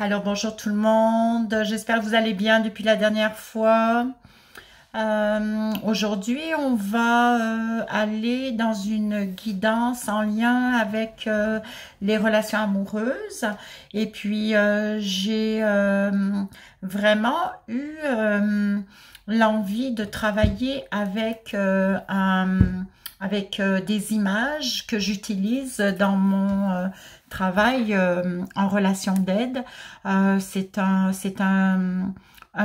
Alors bonjour tout le monde, j'espère que vous allez bien depuis la dernière fois. Aujourd'hui on va aller dans une guidance en lien avec les relations amoureuses et puis j'ai vraiment eu l'envie de travailler avec des images que j'utilise dans mon travail en relation d'aide. C'est un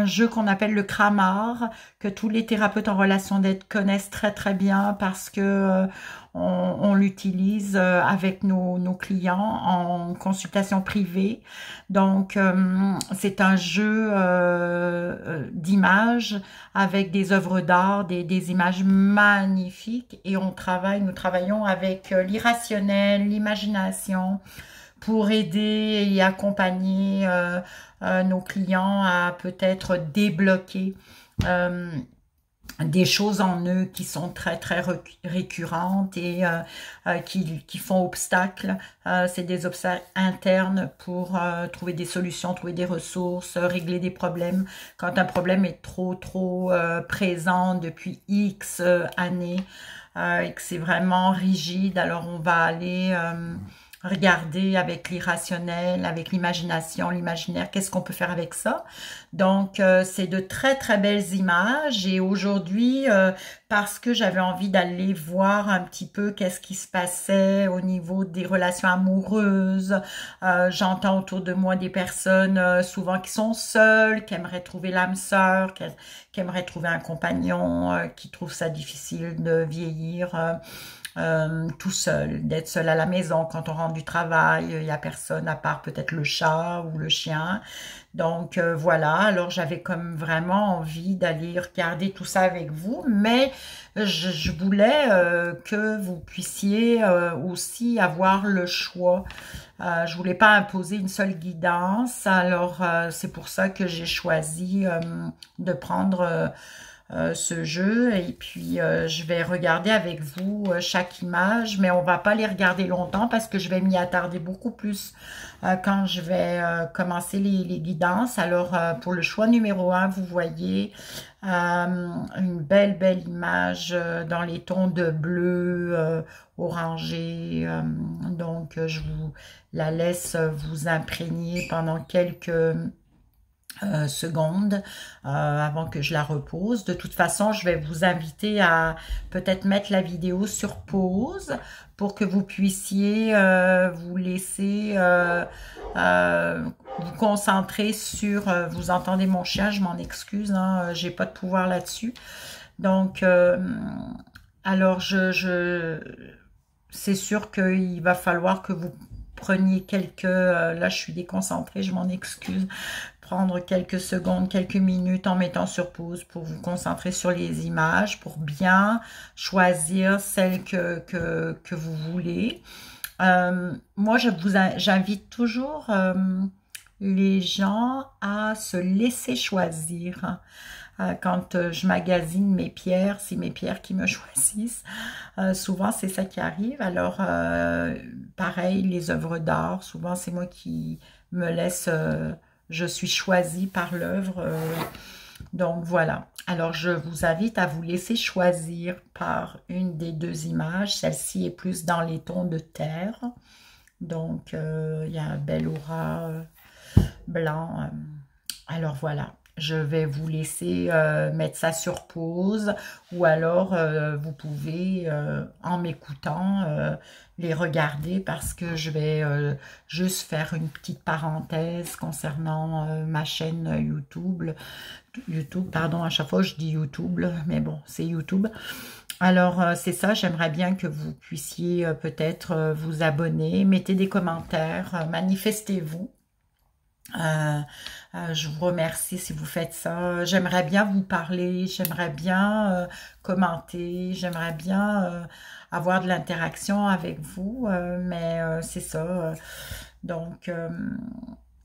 jeu qu'on appelle le Cramar, que tous les thérapeutes en relation d'aide connaissent très très bien parce que on l'utilise avec nos clients en consultation privée. Donc c'est un jeu d'images avec des œuvres d'art, des images magnifiques, et nous travaillons avec l'irrationnel, l'imagination, pour aider et accompagner nos clients à peut-être débloquer des choses en eux qui sont très très récurrentes et qui font obstacle. C'est des obstacles internes pour trouver des solutions, trouver des ressources, régler des problèmes. Quand un problème est trop présent depuis X années et que c'est vraiment rigide, alors on va aller regarder avec l'irrationnel, avec l'imagination, l'imaginaire, qu'est-ce qu'on peut faire avec ça. Donc, c'est de très, très belles images. Et aujourd'hui, parce que j'avais envie d'aller voir un petit peu qu'est-ce qui se passait au niveau des relations amoureuses, j'entends autour de moi des personnes souvent qui sont seules, qui aimeraient trouver l'âme sœur, qui aimeraient trouver un compagnon, qui trouvent ça difficile de vieillir tout seul, d'être seul à la maison quand on rentre du travail, il n'y a personne à part peut-être le chat ou le chien. Donc voilà, alors j'avais comme vraiment envie d'aller regarder tout ça avec vous, mais je voulais que vous puissiez aussi avoir le choix. Je voulais pas imposer une seule guidance, alors c'est pour ça que j'ai choisi de prendre ce jeu, et puis je vais regarder avec vous chaque image, mais on va pas les regarder longtemps parce que je vais m'y attarder beaucoup plus quand je vais commencer les guidances. Alors pour le choix numéro 1, vous voyez une belle image dans les tons de bleu orangé, donc je vous la laisse vous imprégner pendant quelques secondes avant que je la repose. De toute façon, je vais vous inviter à peut-être mettre la vidéo sur pause pour que vous puissiez vous laisser vous concentrer sur... vous entendez mon chien, je m'en excuse, hein, j'ai pas de pouvoir là-dessus. Donc, alors c'est sûr qu'il va falloir que vous preniez quelques... là, je suis déconcentrée, je m'en excuse. Prendre quelques secondes, quelques minutes en mettant sur pause pour vous concentrer sur les images, pour bien choisir celle que vous voulez. Moi, j'invite toujours les gens à se laisser choisir. Quand je magasine mes pierres, c'est mes pierres qui me choisissent. Souvent, c'est ça qui arrive. Alors, pareil, les œuvres d'art, souvent, c'est moi qui me laisse... je suis choisie par l'œuvre. Donc, voilà. Alors, je vous invite à vous laisser choisir par une des deux images. Celle-ci est plus dans les tons de terre. Donc, il y a un bel aura blanc. Alors, voilà. Je vais vous laisser mettre ça sur pause, ou alors vous pouvez, en m'écoutant, les regarder, parce que je vais juste faire une petite parenthèse concernant ma chaîne YouTube. Pardon, à chaque fois je dis YouTube, mais bon, c'est YouTube. Alors, c'est ça, j'aimerais bien que vous puissiez peut-être vous abonner, mettez des commentaires, manifestez-vous. Je vous remercie si vous faites ça. J'aimerais bien vous parler, j'aimerais bien commenter, j'aimerais bien avoir de l'interaction avec vous, mais c'est ça. Donc,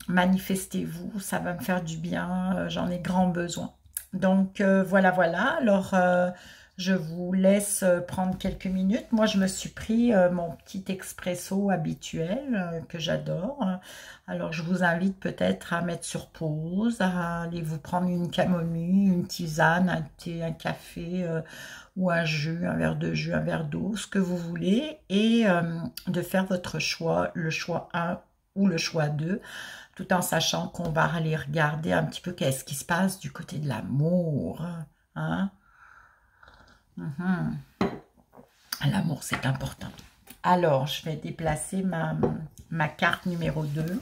manifestez-vous, ça va me faire du bien, j'en ai grand besoin. Donc, voilà. Alors, Je vous laisse prendre quelques minutes. Moi, je me suis pris mon petit expresso habituel que j'adore. Alors, je vous invite peut-être à mettre sur pause, à aller vous prendre une camomille, une tisane, un thé, un café ou un jus, un verre de jus, un verre d'eau, ce que vous voulez, et de faire votre choix, le choix 1 ou le choix 2, tout en sachant qu'on va aller regarder un petit peu qu'est-ce qui se passe du côté de l'amour, hein? Mhm. L'amour, c'est important. Alors, je vais déplacer ma carte numéro 2.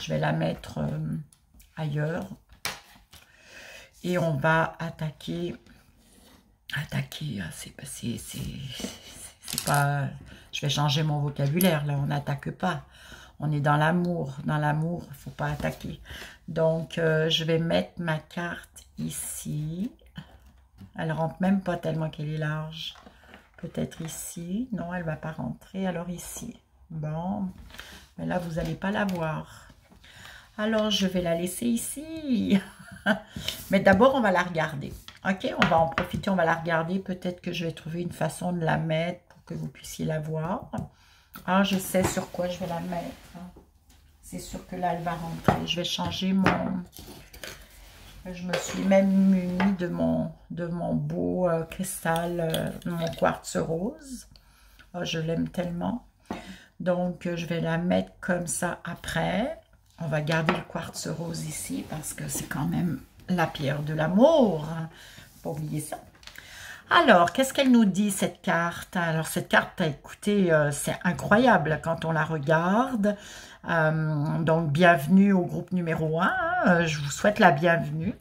Je vais la mettre ailleurs. Et on va attaquer. Attaquer, c'est pas... Je vais changer mon vocabulaire, là, on n'attaque pas. On est dans l'amour. Dans l'amour, il ne faut pas attaquer. Donc, je vais mettre ma carte ici. Elle rentre même pas tellement qu'elle est large. Peut-être ici. Non, elle ne va pas rentrer. Alors ici. Bon. Mais là, vous n'allez pas la voir. Alors, je vais la laisser ici. Mais d'abord, on va la regarder. Ok, on va en profiter, on va la regarder. Peut-être que je vais trouver une façon de la mettre pour que vous puissiez la voir. Ah, je sais sur quoi je vais la mettre. C'est sûr que là, elle va rentrer. Je vais changer mon... Je me suis même munie de mon beau cristal, mon quartz rose. Oh, je l'aime tellement. Donc, je vais la mettre comme ça après. On va garder le quartz rose ici parce que c'est quand même la pierre de l'amour. Faut pas oublier ça. Alors, qu'est-ce qu'elle nous dit, cette carte? Alors, cette carte, écoutez, c'est incroyable quand on la regarde. Donc, bienvenue au groupe numéro 1. Je vous souhaite la bienvenue.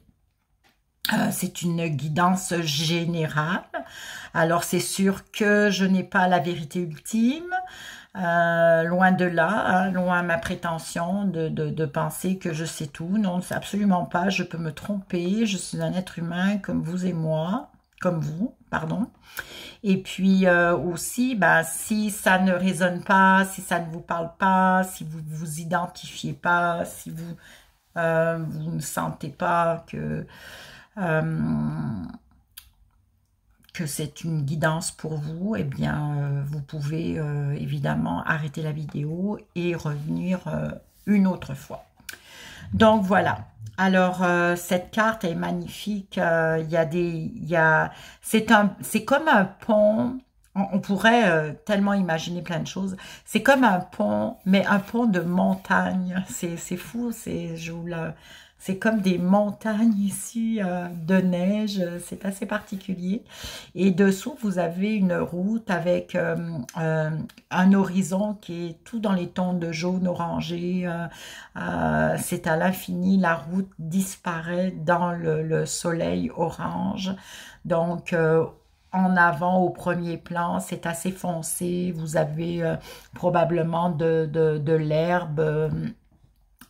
C'est une guidance générale. Alors, c'est sûr que je n'ai pas la vérité ultime. Loin de là, hein, loin ma prétention de penser que je sais tout. Non, c'est absolument pas. Je peux me tromper. Je suis un être humain comme vous et moi. Comme vous, pardon. Et puis aussi, ben, si ça ne résonne pas, si ça ne vous parle pas, si vous ne vous identifiez pas, si vous, vous ne sentez pas que c'est une guidance pour vous, eh bien, vous pouvez évidemment arrêter la vidéo et revenir une autre fois. Donc, voilà. Alors, cette carte est magnifique. C'est comme un pont. On pourrait tellement imaginer plein de choses. C'est comme un pont, mais un pont de montagne. C'est fou. C'est comme des montagnes ici de neige. C'est assez particulier. Et dessous, vous avez une route avec un horizon qui est tout dans les tons de jaune orangé. C'est à l'infini. La route disparaît dans le soleil orange. Donc, en avant, au premier plan, c'est assez foncé. Vous avez probablement de l'herbe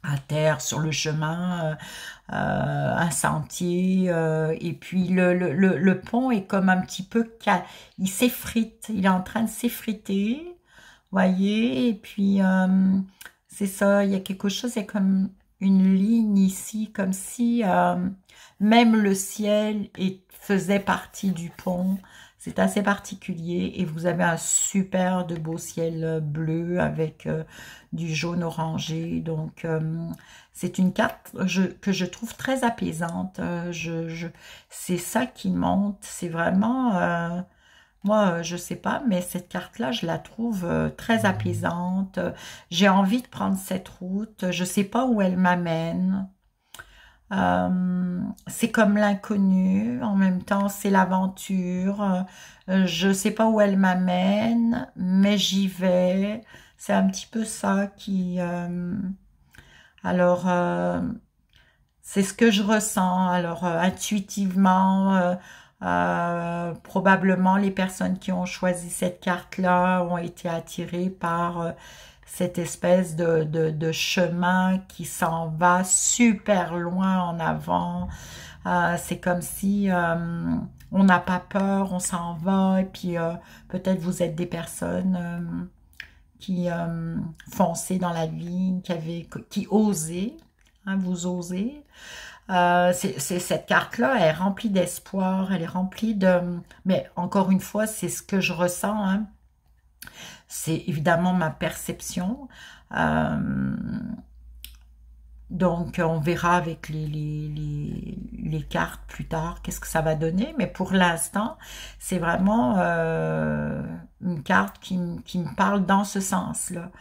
à terre sur le chemin, un sentier, et puis le pont est comme un petit peu, il s'effrite, il est en train de s'effriter, voyez, et puis c'est ça, il y a quelque chose, c'est comme une ligne ici, comme si même le ciel faisait partie du pont. C'est assez particulier et vous avez un super de beau ciel bleu avec du jaune orangé. Donc, c'est une carte que je trouve très apaisante. C'est ça qui monte. C'est vraiment... moi, je sais pas, mais cette carte-là, je la trouve très apaisante. J'ai envie de prendre cette route. Je sais pas où elle m'amène. C'est comme l'inconnu, en même temps c'est l'aventure. Je sais pas où elle m'amène, mais j'y vais. C'est un petit peu ça qui... alors, c'est ce que je ressens. Alors, intuitivement, probablement les personnes qui ont choisi cette carte-là ont été attirées par... cette espèce de chemin qui s'en va super loin en avant. C'est comme si on n'a pas peur, on s'en va. Et puis peut-être vous êtes des personnes qui fonçaient dans la vie, qui osaient, hein, vous osez. Cette carte-là, elle est remplie d'espoir, elle est remplie de... Mais encore une fois, c'est ce que je ressens, hein. C'est évidemment ma perception. Euh, donc, on verra avec les cartes plus tard qu'est-ce que ça va donner. Mais pour l'instant, c'est vraiment une carte qui me parle dans ce sens-là.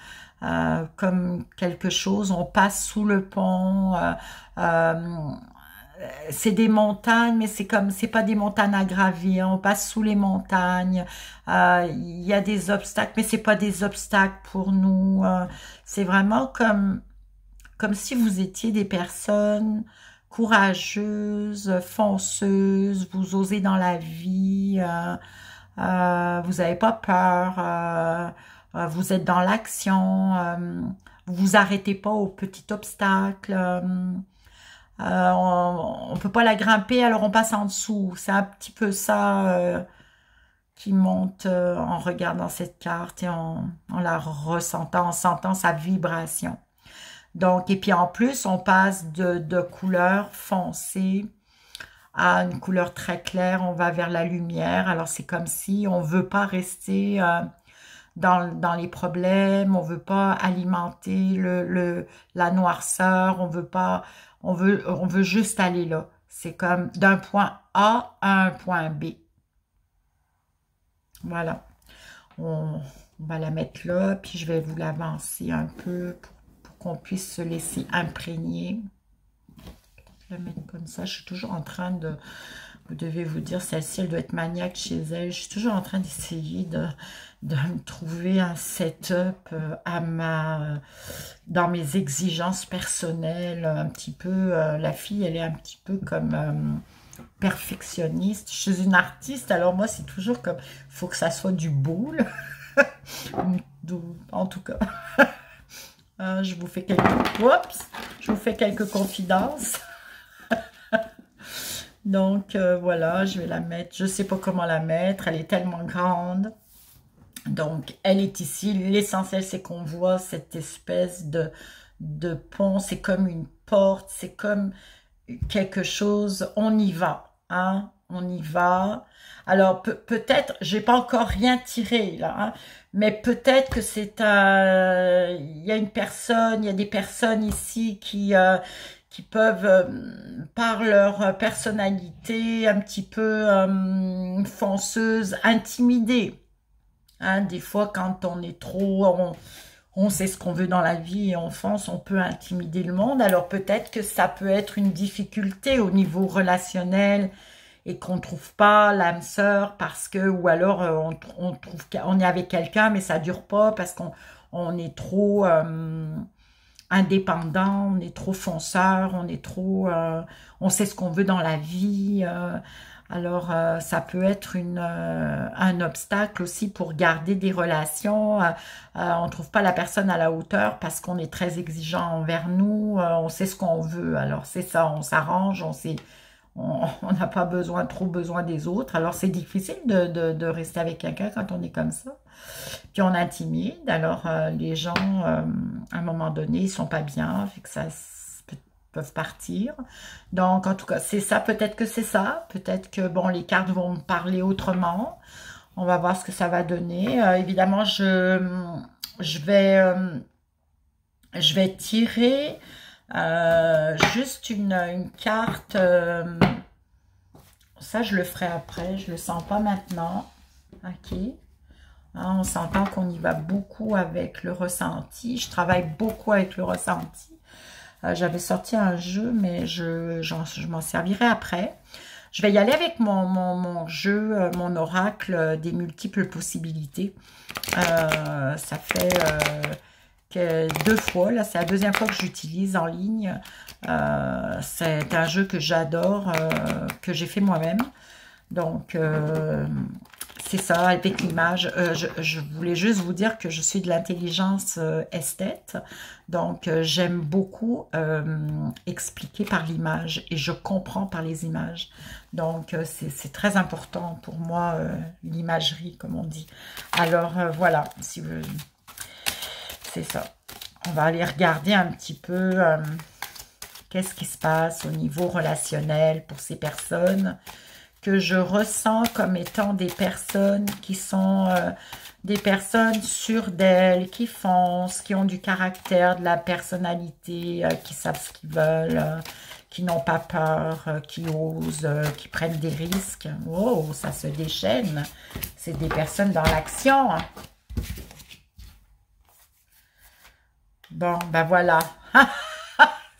Comme quelque chose, on passe sous le pont. Euh, c'est des montagnes, mais c'est pas des montagnes à gravir. On passe sous les montagnes. Il y a des obstacles, mais c'est pas des obstacles pour nous. C'est vraiment comme si vous étiez des personnes courageuses, fonceuses, vous osez dans la vie, vous n'avez pas peur, vous êtes dans l'action, vous vous arrêtez pas au petit obstacle, on ne peut pas la grimper, alors on passe en dessous. C'est un petit peu ça qui monte en regardant cette carte et en la ressentant, en sentant sa vibration. Donc, et puis en plus, on passe de couleur foncée à une couleur très claire, on va vers la lumière. Alors, c'est comme si on veut pas rester dans les problèmes, on veut pas alimenter la noirceur, on veut pas, on veut juste aller là. C'est comme d'un point A à un point B. Voilà. On va la mettre là, puis je vais vous l'avancer un peu pour qu'on puisse se laisser imprégner. Je vais la mettre comme ça. Je suis toujours en train de... Vous devez vous dire, celle-ci, elle doit être maniaque chez elle. Je suis toujours en train d'essayer de me trouver un setup dans mes exigences personnelles. Un petit peu, la fille, elle est un petit peu comme... perfectionniste. Je suis une artiste, alors moi c'est toujours comme, il faut que ça soit du beau, là. En tout cas, je vous fais quelques confidences. Donc voilà, je vais la mettre, je sais pas comment la mettre, elle est tellement grande. Donc elle est ici, l'essentiel c'est qu'on voit cette espèce de pont, c'est comme une porte, c'est comme quelque chose, on y va, hein, on y va. Alors peut-être, j'ai pas encore rien tiré là, hein, mais peut-être que il y a une personne, il y a des personnes ici qui peuvent, par leur personnalité un petit peu fonceuse, intimider. Hein, des fois, quand on est trop, on sait ce qu'on veut dans la vie et on fonce, on peut intimider le monde. Alors peut-être que ça peut être une difficulté au niveau relationnel et qu'on ne trouve pas l'âme sœur parce que, ou alors on trouve qu'on est avec quelqu'un mais ça dure pas parce qu'on est trop indépendant, on est trop fonceur, on est trop, on sait ce qu'on veut dans la vie. Alors, ça peut être un obstacle aussi pour garder des relations. On ne trouve pas la personne à la hauteur parce qu'on est très exigeant envers nous. On sait ce qu'on veut. Alors, c'est ça, on s'arrange, on n'a pas trop besoin des autres. Alors, c'est difficile de rester avec quelqu'un quand on est comme ça. Puis, on intimide. Alors, les gens, à un moment donné, ils sont pas bien. Fait que ça peuvent partir. Donc, en tout cas, c'est ça. Peut-être que c'est ça. Peut-être que, bon, les cartes vont me parler autrement. On va voir ce que ça va donner. Évidemment, je vais tirer juste une carte. Ça, je le ferai après. Je le sens pas maintenant. OK. Hein, on s'entend qu'on y va beaucoup avec le ressenti. Je travaille beaucoup avec le ressenti. J'avais sorti un jeu, mais je m'en servirai après. Je vais y aller avec mon jeu, mon oracle des multiples possibilités. Ça fait que 2 fois, là, c'est la 2e fois que j'utilise en ligne. C'est un jeu que j'adore, que j'ai fait moi-même. Donc, c'est ça, avec l'image. Je voulais juste vous dire que je suis de l'intelligence esthète. Donc, j'aime beaucoup expliquer par l'image et je comprends par les images. Donc, c'est très important pour moi, l'imagerie, comme on dit. Alors, voilà, si vous... c'est ça. On va aller regarder un petit peu Qu'est-ce qui se passe au niveau relationnel pour ces personnes que je ressens comme étant des personnes qui sont des personnes sûres d'elles, qui foncent, qui ont du caractère, de la personnalité, qui savent ce qu'ils veulent, qui n'ont pas peur, qui osent, qui prennent des risques. Oh, ça se déchaîne. C'est des personnes dans l'action. Bon, ben voilà.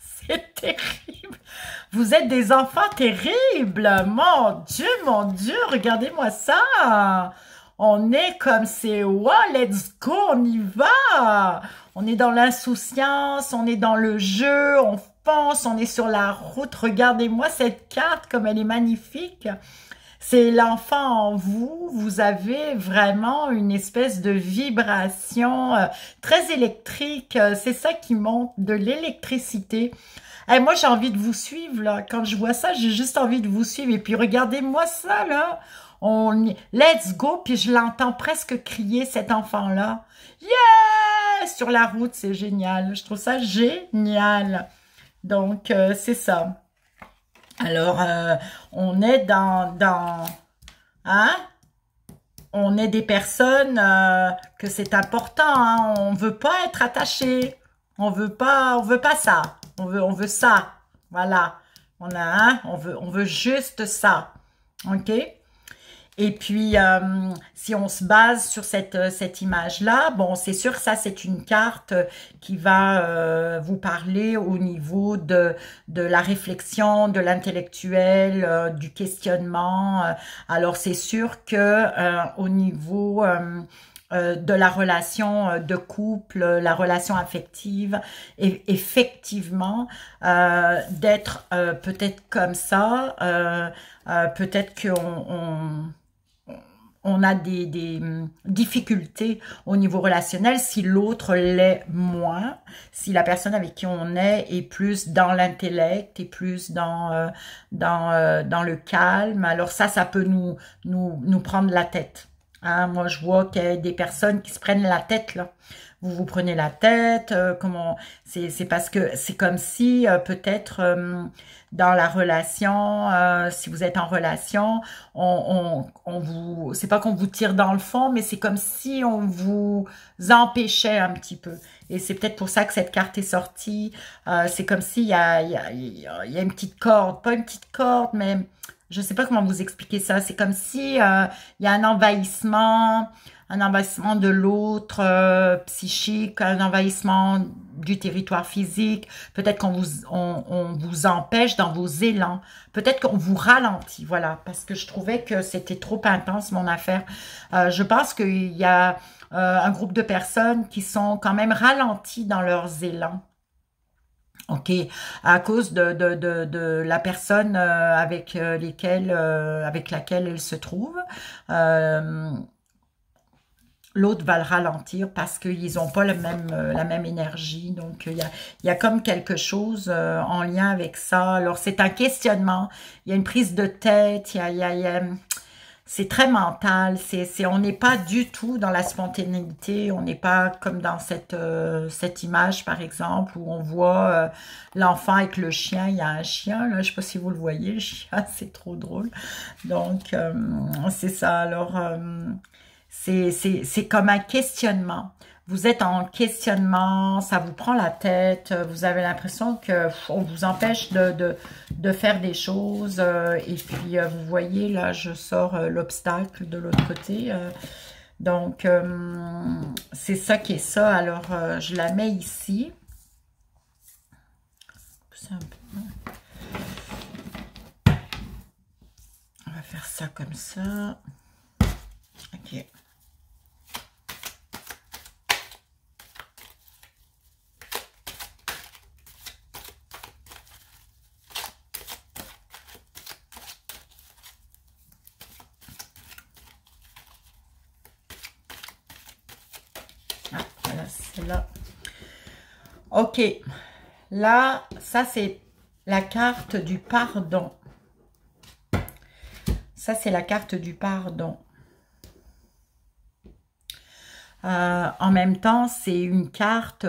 C'est terrible. Vous êtes des enfants terribles. Mon Dieu, regardez-moi ça. On est comme c'est, wow, let's go, on y va. On est dans l'insouciance, on est dans le jeu, on fonce, on est sur la route. Regardez-moi cette carte comme elle est magnifique. C'est l'enfant en vous, vous avez vraiment une espèce de vibration très électrique, c'est ça qui monte, de l'électricité. Hey, moi, j'ai envie de vous suivre, là. Quand je vois ça, j'ai juste envie de vous suivre. Et puis, regardez-moi ça, là. Let's go, puis je l'entends presque crier, cet enfant-là. Yeah! Sur la route, c'est génial. Je trouve ça génial. Donc, c'est ça. Alors, on est hein? On est des personnes que c'est important, hein? On veut pas être attaché. On veut pas ça. On veut ça. Voilà. On veut juste ça. OK? Et puis, si on se base sur cette image-là, bon, c'est sûr que ça, c'est une carte qui va vous parler au niveau de la réflexion, de l'intellectuel, du questionnement. Alors, c'est sûr que au niveau de la relation de couple, la relation affective, et effectivement, d'être peut-être comme ça, peut-être qu'on a des difficultés au niveau relationnel si l'autre l'est moins, si la personne avec qui on est plus dans l'intellect, est plus dans le calme. Alors ça peut nous prendre la tête. Hein, moi, je vois qu'il y a des personnes qui se prennent la tête, là. Vous prenez la tête, c'est parce que c'est comme si peut-être dans la relation, si vous êtes en relation, c'est pas qu'on vous tire dans le fond, mais c'est comme si on vous empêchait un petit peu. Et c'est peut-être pour ça que cette carte est sortie. C'est comme s'il y a une petite corde, pas une petite corde, mais je sais pas comment vous expliquer ça. C'est comme si il y a un envahissement de l'autre psychique, un envahissement du territoire physique. Peut-être on vous empêche dans vos élans. Peut-être qu'on vous ralentit, voilà, parce que je trouvais que c'était trop intense, mon affaire. Je pense qu'il y a un groupe de personnes qui sont quand même ralenties dans leurs élans. OK, à cause de la personne avec laquelle elle se trouve. L'autre va le ralentir parce qu'ils n'ont pas la même énergie. Donc, il y a comme quelque chose en lien avec ça. Alors, c'est un questionnement. Il y a une prise de tête. C'est très mental. On n'est pas du tout dans la spontanéité. On n'est pas comme dans cette image, par exemple, où on voit l'enfant avec le chien. Il y a un chien, là. Je ne sais pas si vous le voyez, le chien. C'est trop drôle. Donc, c'est ça. Alors... c'est comme un questionnement. Vous êtes en questionnement, ça vous prend la tête, vous avez l'impression qu'on vous empêche de faire des choses. Et puis, vous voyez, là, je sors l'obstacle de l'autre côté. Donc, c'est ça qui est ça. Alors, je la mets ici. On va faire ça comme ça. OK. Ah, voilà, c'est là. OK. Là, ça, c'est la carte du pardon. Ça, c'est la carte du pardon. En même temps, c'est une carte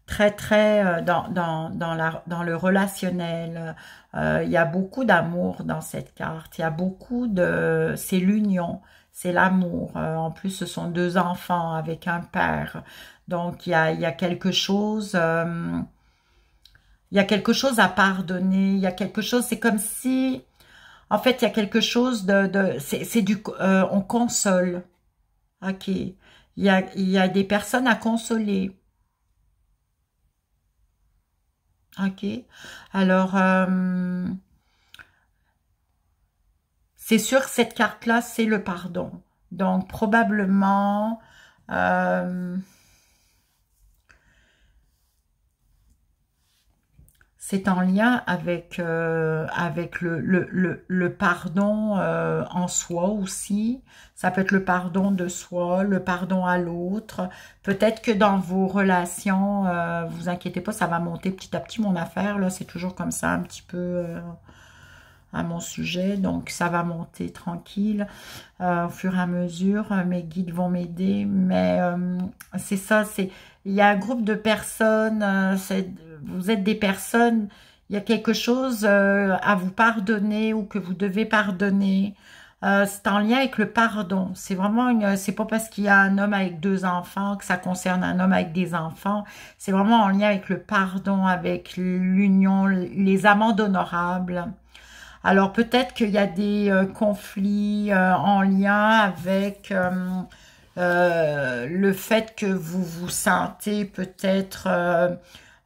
très dans le relationnel. Il y a beaucoup d'amour dans cette carte. Il y a beaucoup de... C'est l'union, c'est l'amour. En plus, ce sont deux enfants avec un père. Donc, il y a quelque chose... il y a quelque chose à pardonner. Il y a quelque chose... C'est comme si... En fait, il y a quelque chose c'est du... on console. OK. Il y a des personnes à consoler. OK. Alors, c'est sûr que cette carte-là, c'est le pardon. Donc, probablement, euh, c'est en lien avec le pardon en soi aussi. Ça peut être le pardon de soi, le pardon à l'autre. Peut-être que dans vos relations, vous inquiétez pas, ça va monter petit à petit mon affaire. Là, c'est toujours comme ça un petit peu à mon sujet. Donc, ça va monter tranquille au fur et à mesure. Mes guides vont m'aider. Mais c'est ça, il y a un groupe de personnes, vous êtes des personnes, il y a quelque chose à vous pardonner ou que vous devez pardonner. C'est en lien avec le pardon. C'est vraiment c'est pas parce qu'il y a un homme avec deux enfants que ça concerne un homme avec des enfants. C'est vraiment en lien avec le pardon, avec l'union, les amendes honorables. Alors peut-être qu'il y a des conflits en lien avec le fait que vous vous sentez peut-être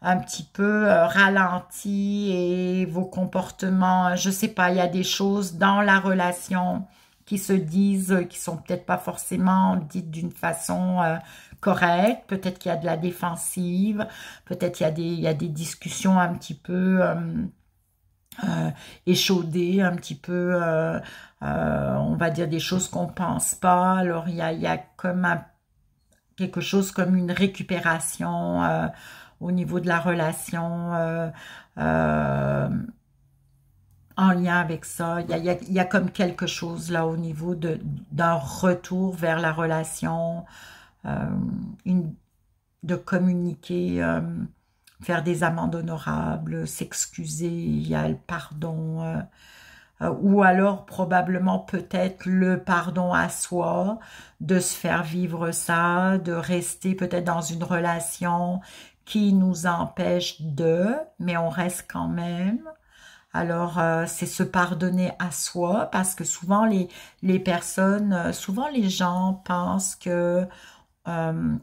un petit peu ralenti et vos comportements, je sais pas, il y a des choses dans la relation qui se disent, qui sont peut-être pas forcément dites d'une façon correcte. Peut-être qu'il y a de la défensive, peut-être il y a des discussions un petit peu échaudé un petit peu, on va dire des choses qu'on pense pas. Alors il y a comme quelque chose comme une récupération au niveau de la relation euh, en lien avec ça. Il y a comme quelque chose là au niveau d'un retour vers la relation, euh, une, de communiquer, faire des amendes honorables, s'excuser, il y a le pardon, ou alors probablement peut-être le pardon à soi, de se faire vivre ça, de rester peut-être dans une relation qui nous empêche mais on reste quand même. Alors, c'est se pardonner à soi, parce que souvent les personnes, souvent les gens pensent que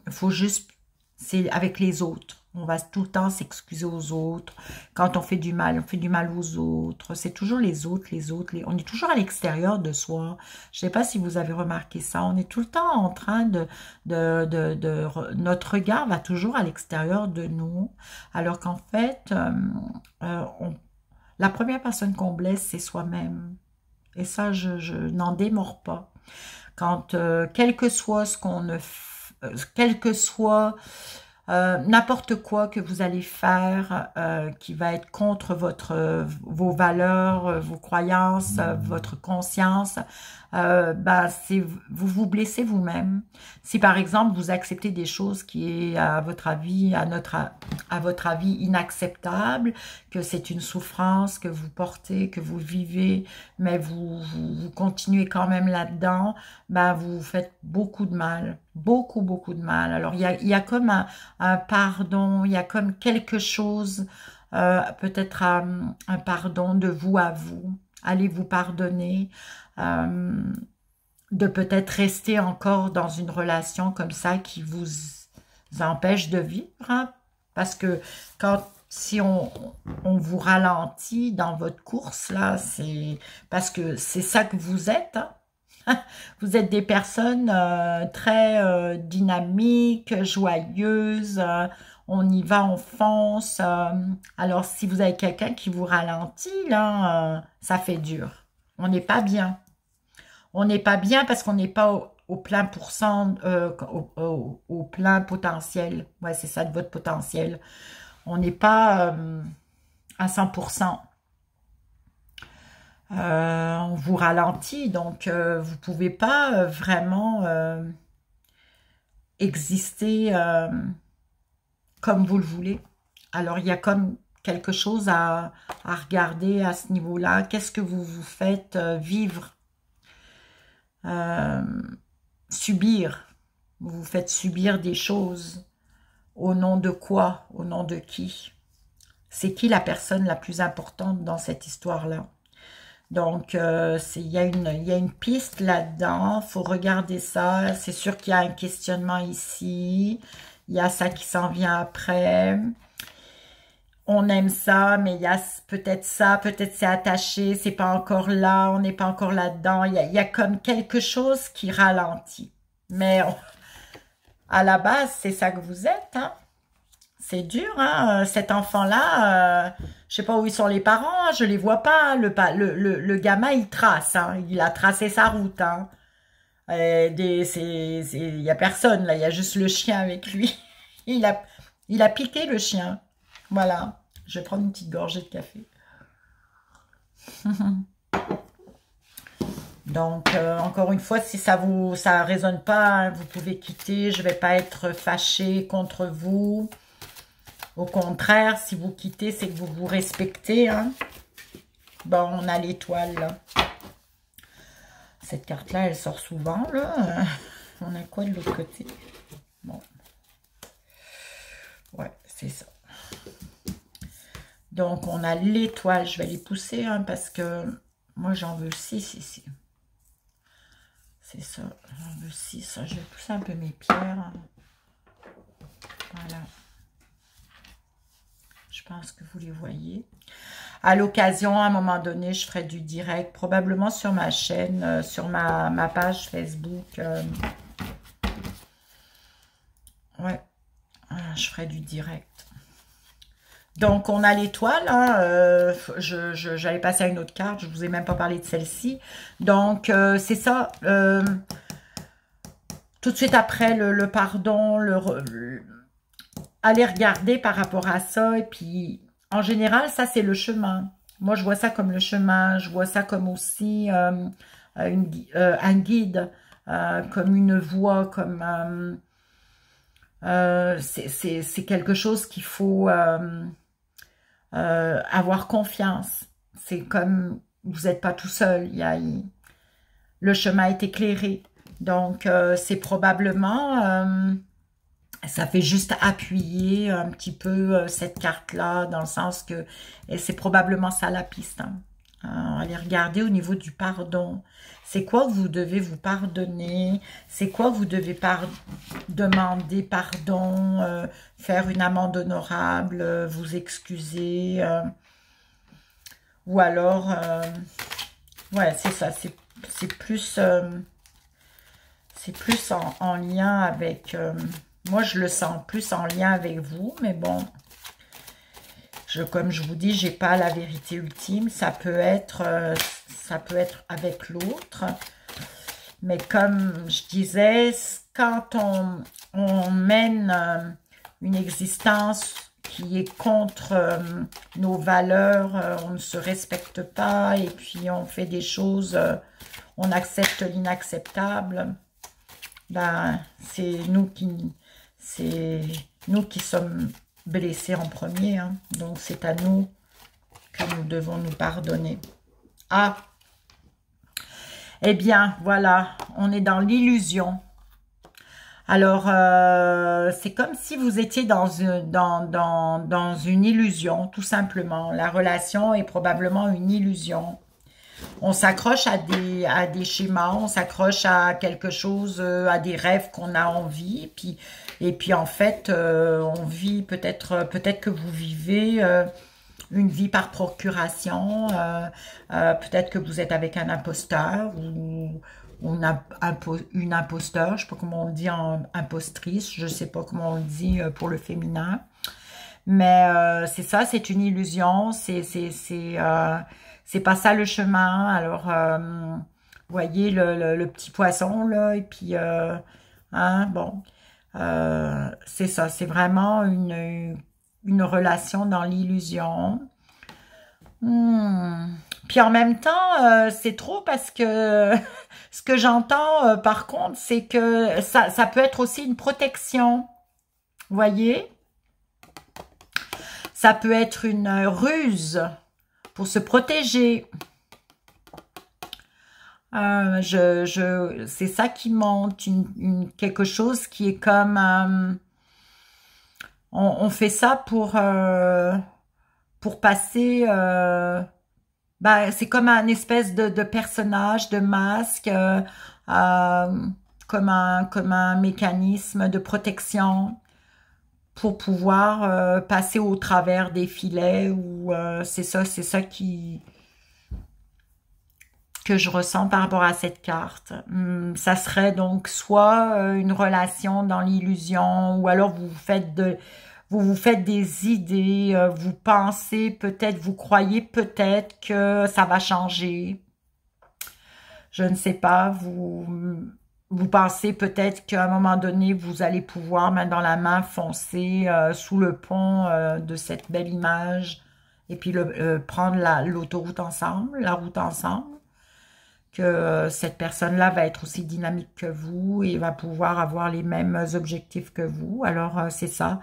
faut juste, c'est avec les autres. On va tout le temps s'excuser aux autres. Quand on fait du mal aux autres. C'est toujours les autres, les autres. On est toujours à l'extérieur de soi. Je ne sais pas si vous avez remarqué ça. On est tout le temps en train notre regard va toujours à l'extérieur de nous. Alors qu'en fait, la première personne qu'on blesse, c'est soi-même. Et ça, je n'en démords pas. Quand, quel que soit ce qu'on ne quel que soit n'importe quoi que vous allez faire qui va être contre vos valeurs, vos croyances, votre conscience, ben vous vous blessez vous-même. Si par exemple vous acceptez des choses qui est à votre avis, à votre avis inacceptable, que c'est une souffrance que vous portez, que vous vivez, mais vous continuez quand même là-dedans, ben vous vous faites beaucoup de mal, beaucoup de mal. Alors il y a comme un pardon, il y a comme quelque chose, peut-être un pardon de vous à vous. Allez vous pardonner, de peut-être rester encore dans une relation comme ça qui vous empêche de vivre, hein. Parce que si on vous ralentit dans votre course, là, c'est parce que c'est ça que vous êtes, hein. Vous êtes des personnes très dynamiques, joyeuses, on y va, on fonce. Alors, si vous avez quelqu'un qui vous ralentit, là, ça fait dur. On n'est pas bien. On n'est pas bien parce qu'on n'est pas au plein pourcent, au plein potentiel. Ouais, c'est ça, de votre potentiel. On n'est pas à 100%. On vous ralentit, donc vous pouvez pas vraiment exister comme vous le voulez. Alors, il y a comme quelque chose à regarder à ce niveau-là. Qu'est-ce que vous vous faites vivre, subir? Vous vous faites subir des choses. Au nom de quoi? Au nom de qui? C'est qui la personne la plus importante dans cette histoire-là? Donc, il y a une piste là-dedans. Il faut regarder ça. C'est sûr qu'il y a un questionnement ici. Il y a ça qui s'en vient après. On aime ça, mais il y a peut-être ça, peut-être c'est attaché, c'est pas encore là, on n'est pas encore là-dedans. Il y a comme quelque chose qui ralentit. Mais à la base, c'est ça que vous êtes, hein. C'est dur, hein, cet enfant-là, je sais pas où ils sont les parents, hein, je les vois pas. Le gamin, il trace, hein, il a tracé sa route. Hein. Il y a personne, là, il y a juste le chien avec lui. Il a piqué le chien. Voilà, je vais prendre une petite gorgée de café. Donc, encore une fois, si ça résonne pas, hein, vous pouvez quitter. Je vais pas être fâchée contre vous. Au contraire, si vous quittez, c'est que vous vous respectez. Hein. Bon, on a l'étoile, là. Cette carte-là, elle sort souvent, là. On a quoi de l'autre côté? Bon. Ouais, c'est ça. Donc, on a l'étoile. Je vais les pousser, hein, parce que moi, j'en veux 6 ici. C'est ça. J'en veux 6. Je vais pousser un peu mes pierres. Voilà. Je pense que vous les voyez. À l'occasion, à un moment donné, je ferai du direct, probablement sur ma chaîne, sur ma page Facebook. Ouais, je ferai du direct. Donc, on a l'étoile. Hein, j'allais passer à une autre carte. Je ne vous ai même pas parlé de celle-ci. Donc, c'est ça. Tout de suite après, le pardon, allez regarder par rapport à ça. Et puis, en général, ça, c'est le chemin. Moi, je vois ça comme le chemin. Je vois ça comme aussi un guide, comme une voie, comme... c'est quelque chose qu'il faut avoir confiance. C'est comme, vous n'êtes pas tout seul. Le chemin est éclairé. Donc, c'est probablement... ça fait juste appuyer un petit peu cette carte-là, dans le sens que c'est probablement ça la piste. Hein. Allez regarder au niveau du pardon. C'est quoi que vous devez vous pardonner? C'est quoi que vous devez demander pardon, faire une amende honorable, vous excuser? Ou alors, ouais, c'est ça, c'est plus en lien avec... moi, je le sens plus en lien avec vous, mais bon, comme je vous dis, j'ai pas la vérité ultime. Ça peut être avec l'autre. Mais comme je disais, quand on mène une existence qui est contre nos valeurs, on ne se respecte pas et puis on fait des choses, on accepte l'inacceptable, ben, c'est nous qui sommes blessés en premier. Hein. Donc, c'est à nous que nous devons nous pardonner. Ah! Eh bien, voilà, on est dans l'illusion. Alors, c'est comme si vous étiez dans une illusion, tout simplement. La relation est probablement une illusion. On s'accroche à des schémas, on s'accroche à quelque chose, à des rêves qu'on a envie. Et puis en fait, on vit peut-être que vous vivez une vie par procuration. Peut-être que vous êtes avec un imposteur ou une imposteur. Je ne sais pas comment on le dit en impostrice. Je ne sais pas comment on le dit pour le féminin. Mais c'est ça, c'est une illusion. C'est pas ça le chemin. Alors, vous voyez le petit poisson, là, et puis, hein, bon, c'est ça, c'est vraiment une relation dans l'illusion. Puis en même temps, c'est trop parce que ce que j'entends, par contre, c'est que ça peut être aussi une protection, vous voyez? Ça peut être une ruse pour se protéger. C'est ça qui monte, quelque chose qui est comme... on fait ça pour passer... c'est comme un espèce de personnage, de masque, comme un mécanisme de protection pour pouvoir passer au travers des filets. Ou c'est ça que je ressens par rapport à cette carte. Ça serait donc soit une relation dans l'illusion, ou alors vous vous faites des idées, vous pensez peut-être, vous croyez peut-être que ça va changer. Je ne sais pas, vous pensez peut-être qu'à un moment donné, vous allez pouvoir, main dans la main, foncer sous le pont de cette belle image et puis prendre l'autoroute ensemble, la route ensemble. Que cette personne-là va être aussi dynamique que vous et va pouvoir avoir les mêmes objectifs que vous. Alors, c'est ça.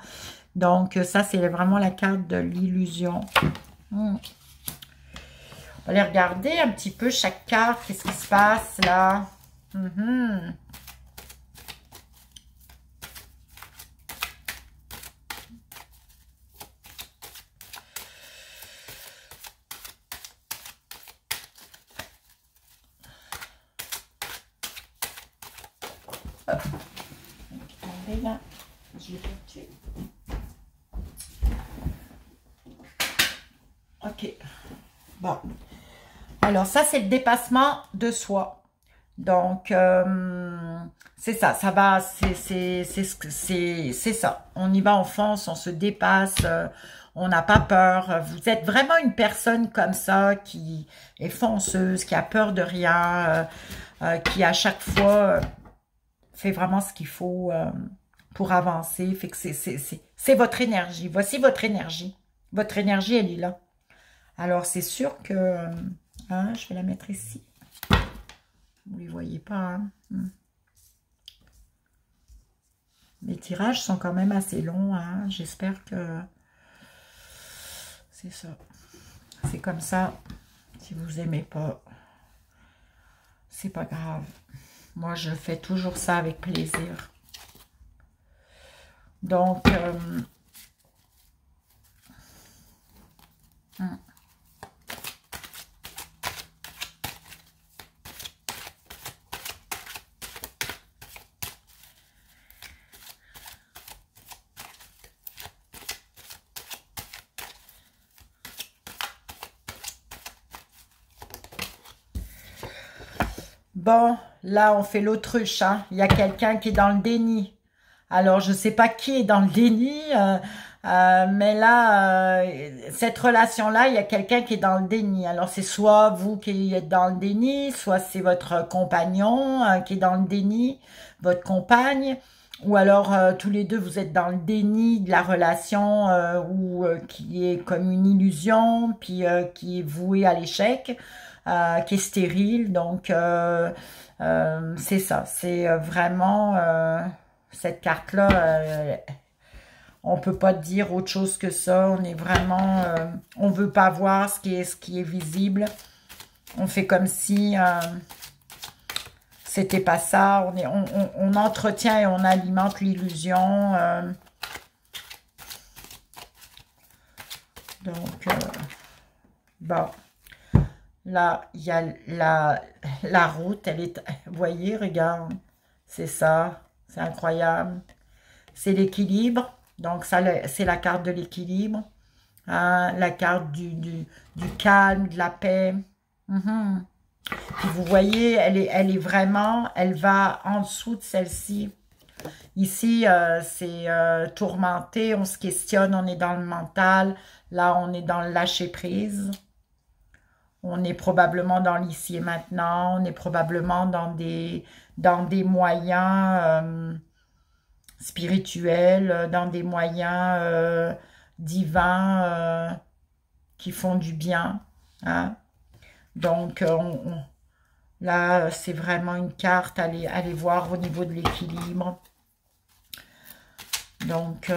Donc, ça, c'est vraiment la carte de l'illusion. On va aller regarder un petit peu chaque carte. Qu'est-ce qui se passe là? Là, je vais ok. Bon. Alors, ça, c'est le dépassement de soi. Donc, c'est ça. Ça va, c'est ça. On y va en fonce, on se dépasse, on n'a pas peur. Vous êtes vraiment une personne comme ça qui est fonceuse, qui a peur de rien, qui à chaque fois fait vraiment ce qu'il faut pour avancer. Fait que c'est votre énergie. Voici votre énergie. Votre énergie, elle est là. Alors, c'est sûr que... je vais la mettre ici. Vous ne les voyez pas. Hein? Les tirages sont quand même assez longs. Hein? J'espère que... C'est ça. C'est comme ça. Si vous n'aimez pas, c'est pas grave. Moi, je fais toujours ça avec plaisir. Donc, bon, là, on fait l'autruche. Hein. Il y a quelqu'un qui est dans le déni. Alors, je ne sais pas qui est dans le déni, mais là, cette relation-là, il y a quelqu'un qui est dans le déni. Alors, c'est soit vous qui êtes dans le déni, soit c'est votre compagnon qui est dans le déni, votre compagne, ou alors tous les deux, vous êtes dans le déni de la relation ou qui est comme une illusion, puis qui est vouée à l'échec, qui est stérile. Donc, c'est ça. C'est vraiment... cette carte-là, on peut pas dire autre chose que ça. On est vraiment... on veut pas voir ce qui est visible. On fait comme si c'était pas ça. On entretient et on alimente l'illusion. Donc, bon. Là, il y a la route. Elle est... Vous voyez, regarde. C'est ça. C'est incroyable. C'est l'équilibre. Donc, ça, c'est la carte de l'équilibre. Hein, la carte du calme, de la paix. Puis vous voyez, elle est vraiment, elle va en dessous de celle-ci. Ici, c'est tourmenté, on se questionne, on est dans le mental. Là, on est dans le lâcher-prise. On est probablement dans l'ici et maintenant. On est probablement dans des moyens spirituels, dans des moyens divins qui font du bien. Hein? Donc, là, c'est vraiment une carte à aller voir au niveau de l'équilibre. Donc,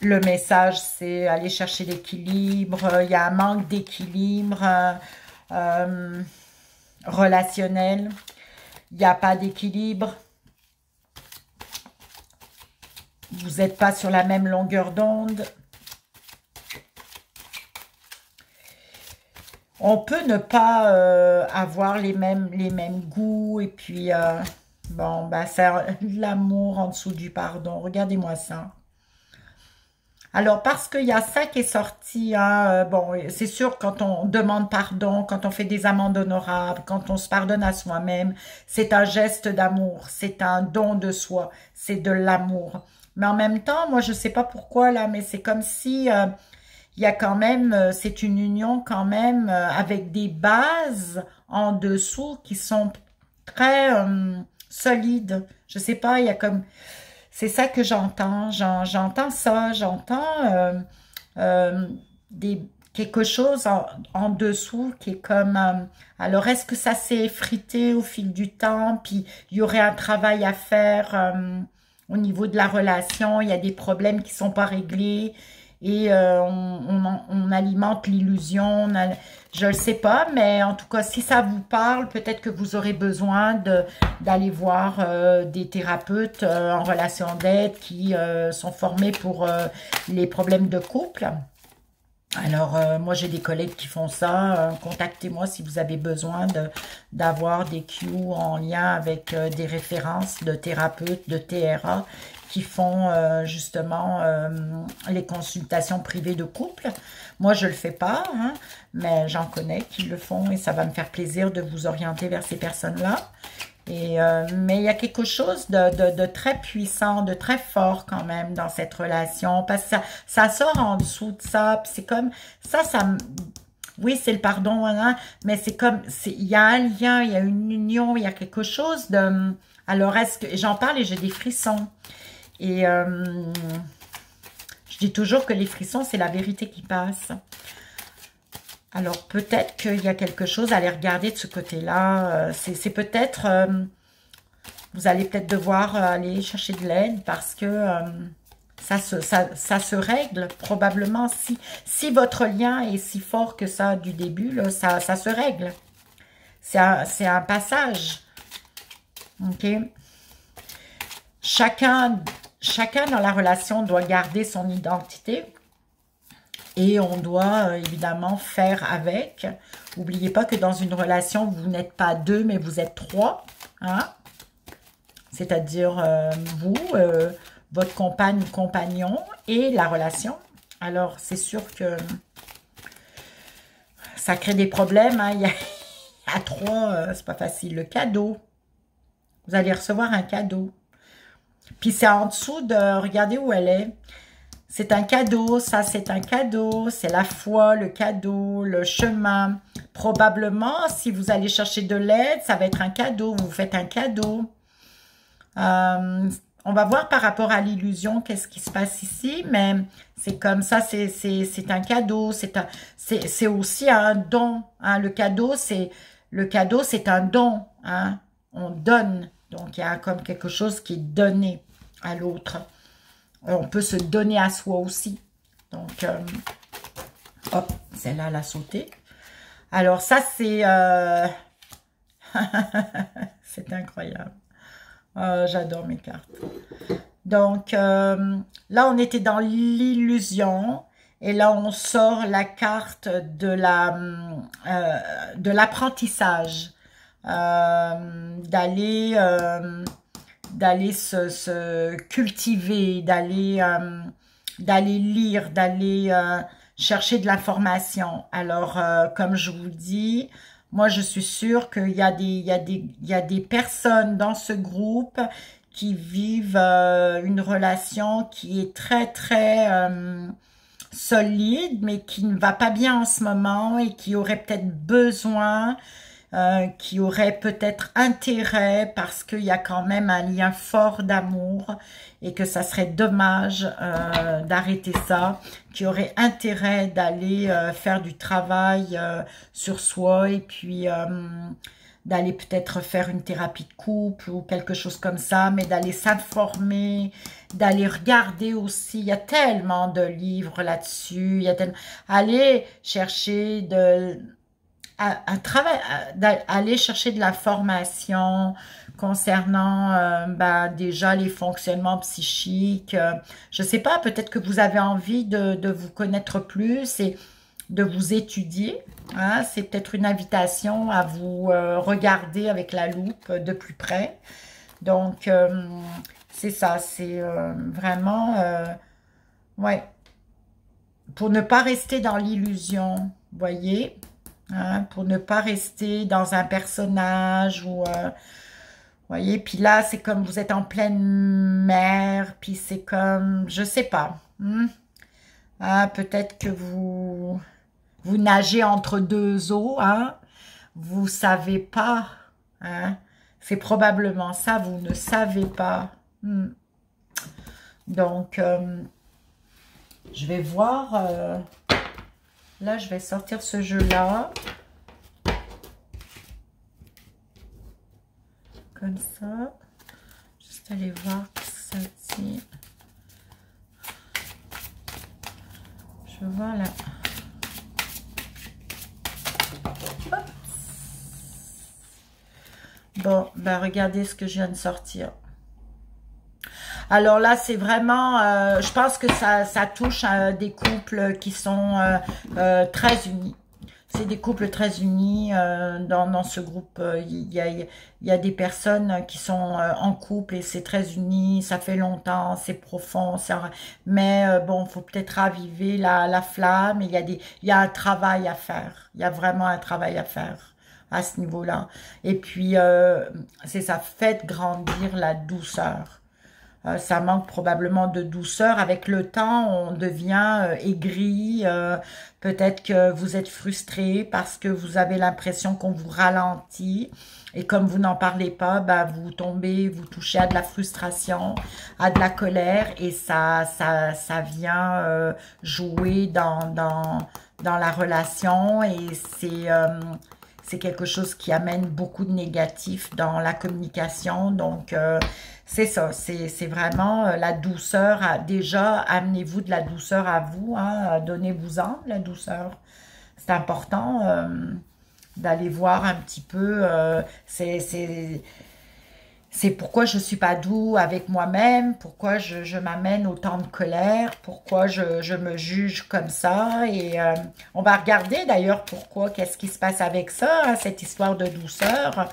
Le message, c'est aller chercher l'équilibre. Il y a un manque d'équilibre relationnel. Il n'y a pas d'équilibre. Vous n'êtes pas sur la même longueur d'onde. On peut ne pas avoir les mêmes goûts. Et puis, bon, bah, c'est l'amour en dessous du pardon. Regardez-moi ça. Alors, parce qu'il y a ça qui est sorti, hein, bon, c'est sûr, quand on demande pardon, quand on fait des amendes honorables, quand on se pardonne à soi-même, c'est un geste d'amour, c'est un don de soi, c'est de l'amour. Mais en même temps, moi, je sais pas pourquoi, là, mais c'est comme si il y a quand même, c'est une union quand même avec des bases en dessous qui sont très solides. Je sais pas, il y a comme... C'est ça que j'entends. J'entends ça. J'entends euh, quelque chose en dessous qui est comme... alors, est-ce que ça s'est effrité au fil du temps? Puis, il y aurait un travail à faire au niveau de la relation. Il y a des problèmes qui ne sont pas réglés. Et on alimente l'illusion. Je ne sais pas, mais en tout cas, si ça vous parle, peut-être que vous aurez besoin d'aller voir des thérapeutes en relation d'aide qui sont formés pour les problèmes de couple. Alors, moi, j'ai des collègues qui font ça. Contactez-moi si vous avez besoin d'avoir des Q en lien avec des références de thérapeutes, de TRA, qui font justement les consultations privées de couple. Moi, je ne le fais pas, hein, mais j'en connais qui le font et ça va me faire plaisir de vous orienter vers ces personnes-là. Mais il y a quelque chose de très puissant, de très fort quand même dans cette relation, parce que ça sort en dessous de ça, c'est comme, oui, c'est le pardon, hein, mais c'est comme, il y a un lien, il y a une union, il y a quelque chose de... Alors, est-ce que, j'en parle et j'ai des frissons, et je dis toujours que les frissons, c'est la vérité qui passe. Alors, peut-être qu'il y a quelque chose à aller regarder de ce côté-là. C'est peut-être... vous allez peut-être devoir aller chercher de l'aide parce que ça se règle probablement. Si votre lien est si fort que ça du début, là, ça se règle. C'est un passage. OK? Chacun dans la relation doit garder son identité. Et on doit évidemment faire avec. N'oubliez pas que dans une relation, vous n'êtes pas deux, mais vous êtes trois. Hein? C'est-à-dire vous, votre compagne ou compagnon et la relation. Alors, c'est sûr que ça crée des problèmes. Hein? Il y a trois, c'est pas facile. Le cadeau. Vous allez recevoir un cadeau. Puis c'est en dessous de... Regardez où elle est. C'est un cadeau, ça c'est un cadeau, c'est la foi, le cadeau, le chemin. Probablement, si vous allez chercher de l'aide, ça va être un cadeau, vous faites un cadeau. On va voir par rapport à l'illusion, qu'est-ce qui se passe ici, mais c'est comme ça, c'est un cadeau, c'est aussi un don. Hein. Le cadeau, c'est un don. Hein. On donne, donc il y a comme quelque chose qui est donné à l'autre. On peut se donner à soi aussi. Donc, hop, celle-là, elle a sauté. Alors, ça, c'est... c'est incroyable. J'adore mes cartes. Donc, là, on était dans l'illusion. Et là, on sort la carte de l'apprentissage. D'aller se cultiver, d'aller lire, d'aller chercher de l'information. Alors, comme je vous dis, moi, je suis sûre qu'il y a des personnes dans ce groupe qui vivent une relation qui est très, très solide, mais qui ne va pas bien en ce moment et qui aurait peut-être besoin... qui aurait peut-être intérêt parce qu'il y a quand même un lien fort d'amour et que ça serait dommage d'arrêter ça, qui aurait intérêt d'aller faire du travail sur soi et puis d'aller peut-être faire une thérapie de couple ou quelque chose comme ça, mais d'aller s'informer, d'aller regarder aussi. Il y a tellement de livres là-dessus. Aller chercher aller chercher de la formation concernant déjà les fonctionnements psychiques. Je sais pas, peut-être que vous avez envie de vous connaître plus et de vous étudier. Hein? C'est peut-être une invitation à vous regarder avec la loupe de plus près. Donc, c'est ça, c'est vraiment, ouais, pour ne pas rester dans l'illusion, vous voyez, hein, pour ne pas rester dans un personnage ou, voyez, puis là, c'est comme vous êtes en pleine mer, puis c'est comme, je sais pas, hein, peut-être que vous nagez entre deux eaux, hein, vous savez pas, hein, c'est probablement ça, vous ne savez pas. Donc, je vais voir, là, je vais sortir ce jeu-là. Comme ça. Juste aller voir ce que ça dit. Je vois là. Hop. Bon, ben regardez ce que je viens de sortir. Alors là, c'est vraiment, je pense que ça touche à des couples qui sont très unis. C'est des couples très unis dans ce groupe. Il y a des personnes qui sont en couple et c'est très uni. Ça fait longtemps, c'est profond. Mais bon, il faut peut-être raviver la flamme. Il y a un travail à faire. Il y a vraiment un travail à faire à ce niveau-là. Et puis, c'est ça, faites grandir la douceur. Ça manque probablement de douceur. Avec le temps, on devient aigri. Peut-être que vous êtes frustré parce que vous avez l'impression qu'on vous ralentit. Et comme vous n'en parlez pas, bah, vous touchez à de la frustration, à de la colère. Et ça vient jouer dans la relation. Et c'est quelque chose qui amène beaucoup de négatifs dans la communication. Donc, c'est ça, c'est vraiment la douceur. Déjà, amenez-vous de la douceur à vous, hein, donnez-vous-en de la douceur. C'est important d'aller voir un petit peu, c'est pourquoi je ne suis pas doux avec moi-même, pourquoi je m'amène autant de colère, pourquoi je me juge comme ça. Et on va regarder d'ailleurs pourquoi, qu'est-ce qui se passe avec ça, hein, cette histoire de douceur.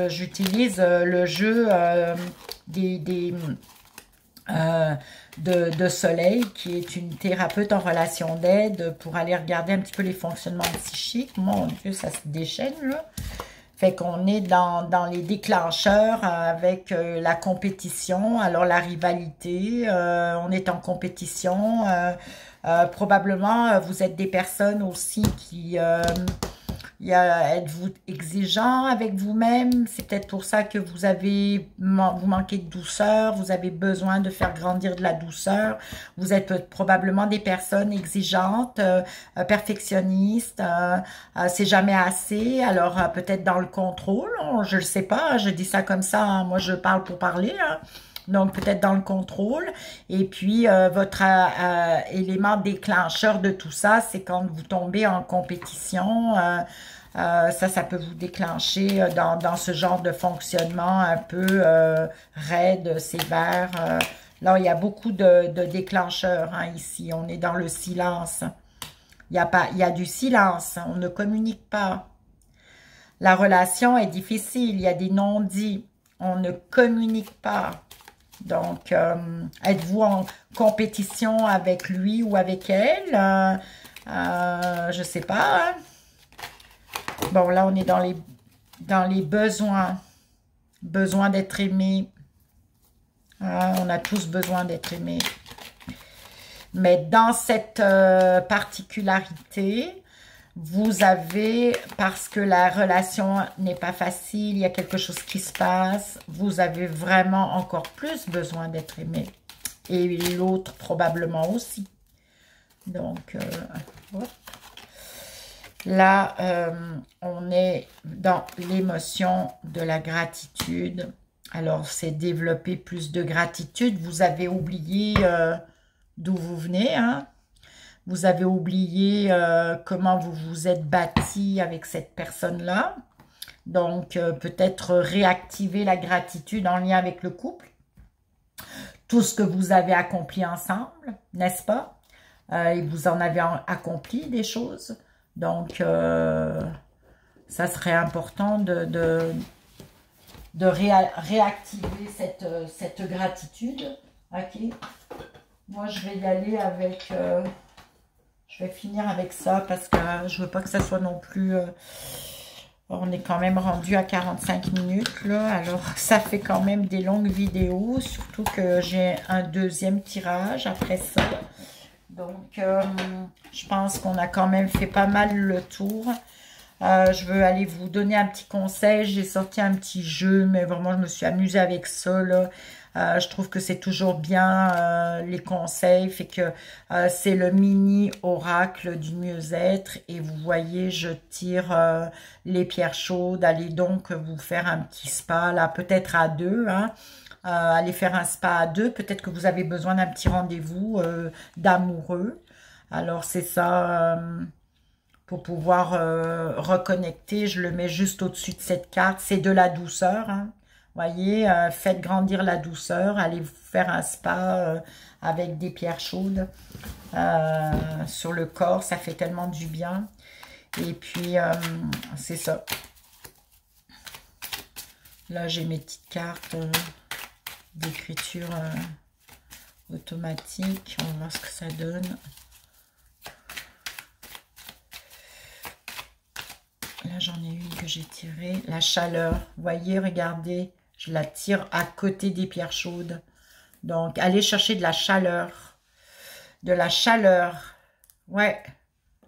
J'utilise le jeu de Soleil, qui est une thérapeute en relation d'aide, pour aller regarder un petit peu les fonctionnements psychiques. Mon Dieu, ça se déchaîne, là. Fait qu'on est dans les déclencheurs avec la compétition, alors la rivalité, on est en compétition. Probablement, vous êtes des personnes aussi qui... êtes-vous exigeant avec vous-même? C'est peut-être pour ça que vous manquez de douceur, vous avez besoin de faire grandir de la douceur. Vous êtes probablement des personnes exigeantes, perfectionnistes, c'est jamais assez. Alors peut-être dans le contrôle, je ne sais pas, je dis ça comme ça, hein, moi je parle pour parler, hein. Donc, peut-être dans le contrôle. Et puis, votre élément déclencheur de tout ça, c'est quand vous tombez en compétition. Ça peut vous déclencher dans ce genre de fonctionnement un peu raide, sévère. Là, il y a beaucoup de déclencheurs, hein, ici. On est dans le silence. Il y a du silence. On ne communique pas. La relation est difficile. Il y a des non-dits. On ne communique pas. Donc, êtes-vous en compétition avec lui ou avec elle? Je sais pas. Bon, là, on est dans les besoins. Besoin d'être aimé. On a tous besoin d'être aimé. Mais dans cette particularité, vous avez, parce que la relation n'est pas facile, il y a quelque chose qui se passe, vous avez vraiment encore plus besoin d'être aimé. Et l'autre probablement aussi. Donc, Là, on est dans l'émotion de la gratitude. Alors, c'est développer plus de gratitude. Vous avez oublié d'où vous venez, hein? Vous avez oublié comment vous vous êtes bâti avec cette personne-là. Donc, peut-être réactiver la gratitude en lien avec le couple. Tout ce que vous avez accompli ensemble, n'est-ce pas? Et vous en avez accompli des choses. Donc, ça serait important de réactiver cette gratitude. Ok. Moi, je vais y aller avec... je vais finir avec ça parce que je veux pas que ça soit non plus... on est quand même rendu à 45 minutes, là. Alors, ça fait quand même des longues vidéos. Surtout que j'ai un deuxième tirage après ça. Donc, je pense qu'on a quand même fait pas mal le tour. Je veux aller vous donner un petit conseil. J'ai sorti un petit jeu, mais vraiment, je me suis amusée avec ça, là. Je trouve que c'est toujours bien les conseils. Fait que c'est le mini oracle du mieux-être. Et vous voyez, je tire les pierres chaudes. Allez donc vous faire un petit spa, là, peut-être à deux, hein. Allez faire un spa à deux. Peut-être que vous avez besoin d'un petit rendez-vous d'amoureux. Alors, c'est ça, pour pouvoir reconnecter. Je le mets juste au-dessus de cette carte. C'est de la douceur, hein. Voyez, faites grandir la douceur. Allez vous faire un spa avec des pierres chaudes sur le corps. Ça fait tellement du bien. Et puis, c'est ça. Là, j'ai mes petites cartes d'écriture automatique. On va voir ce que ça donne. Là, j'en ai une que j'ai tirée. La chaleur. Vous voyez, regardez. Je la tire à côté des pierres chaudes. Donc, allez chercher de la chaleur. De la chaleur. Ouais.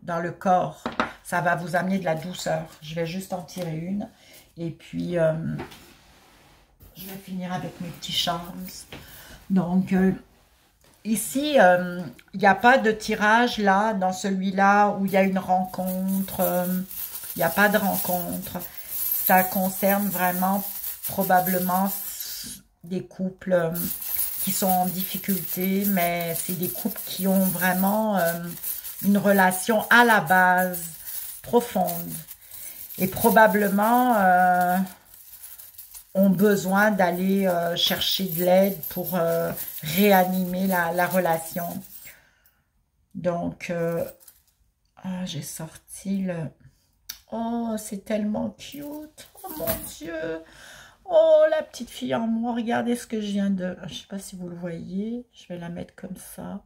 Dans le corps. Ça va vous amener de la douceur. Je vais juste en tirer une. Et puis, je vais finir avec mes petits charms. Donc, ici, il n'y a pas de tirage là, dans celui-là, où il y a une rencontre. Il n'y a pas de rencontre. Ça concerne vraiment probablement des couples qui sont en difficulté, mais c'est des couples qui ont vraiment une relation à la base profonde et probablement ont besoin d'aller chercher de l'aide pour réanimer la relation. Donc, j'ai sorti le... Oh, c'est tellement cute. Oh mon Dieu. Oh, la petite fille en moi. Regardez ce que je viens de... Je ne sais pas si vous le voyez. Je vais la mettre comme ça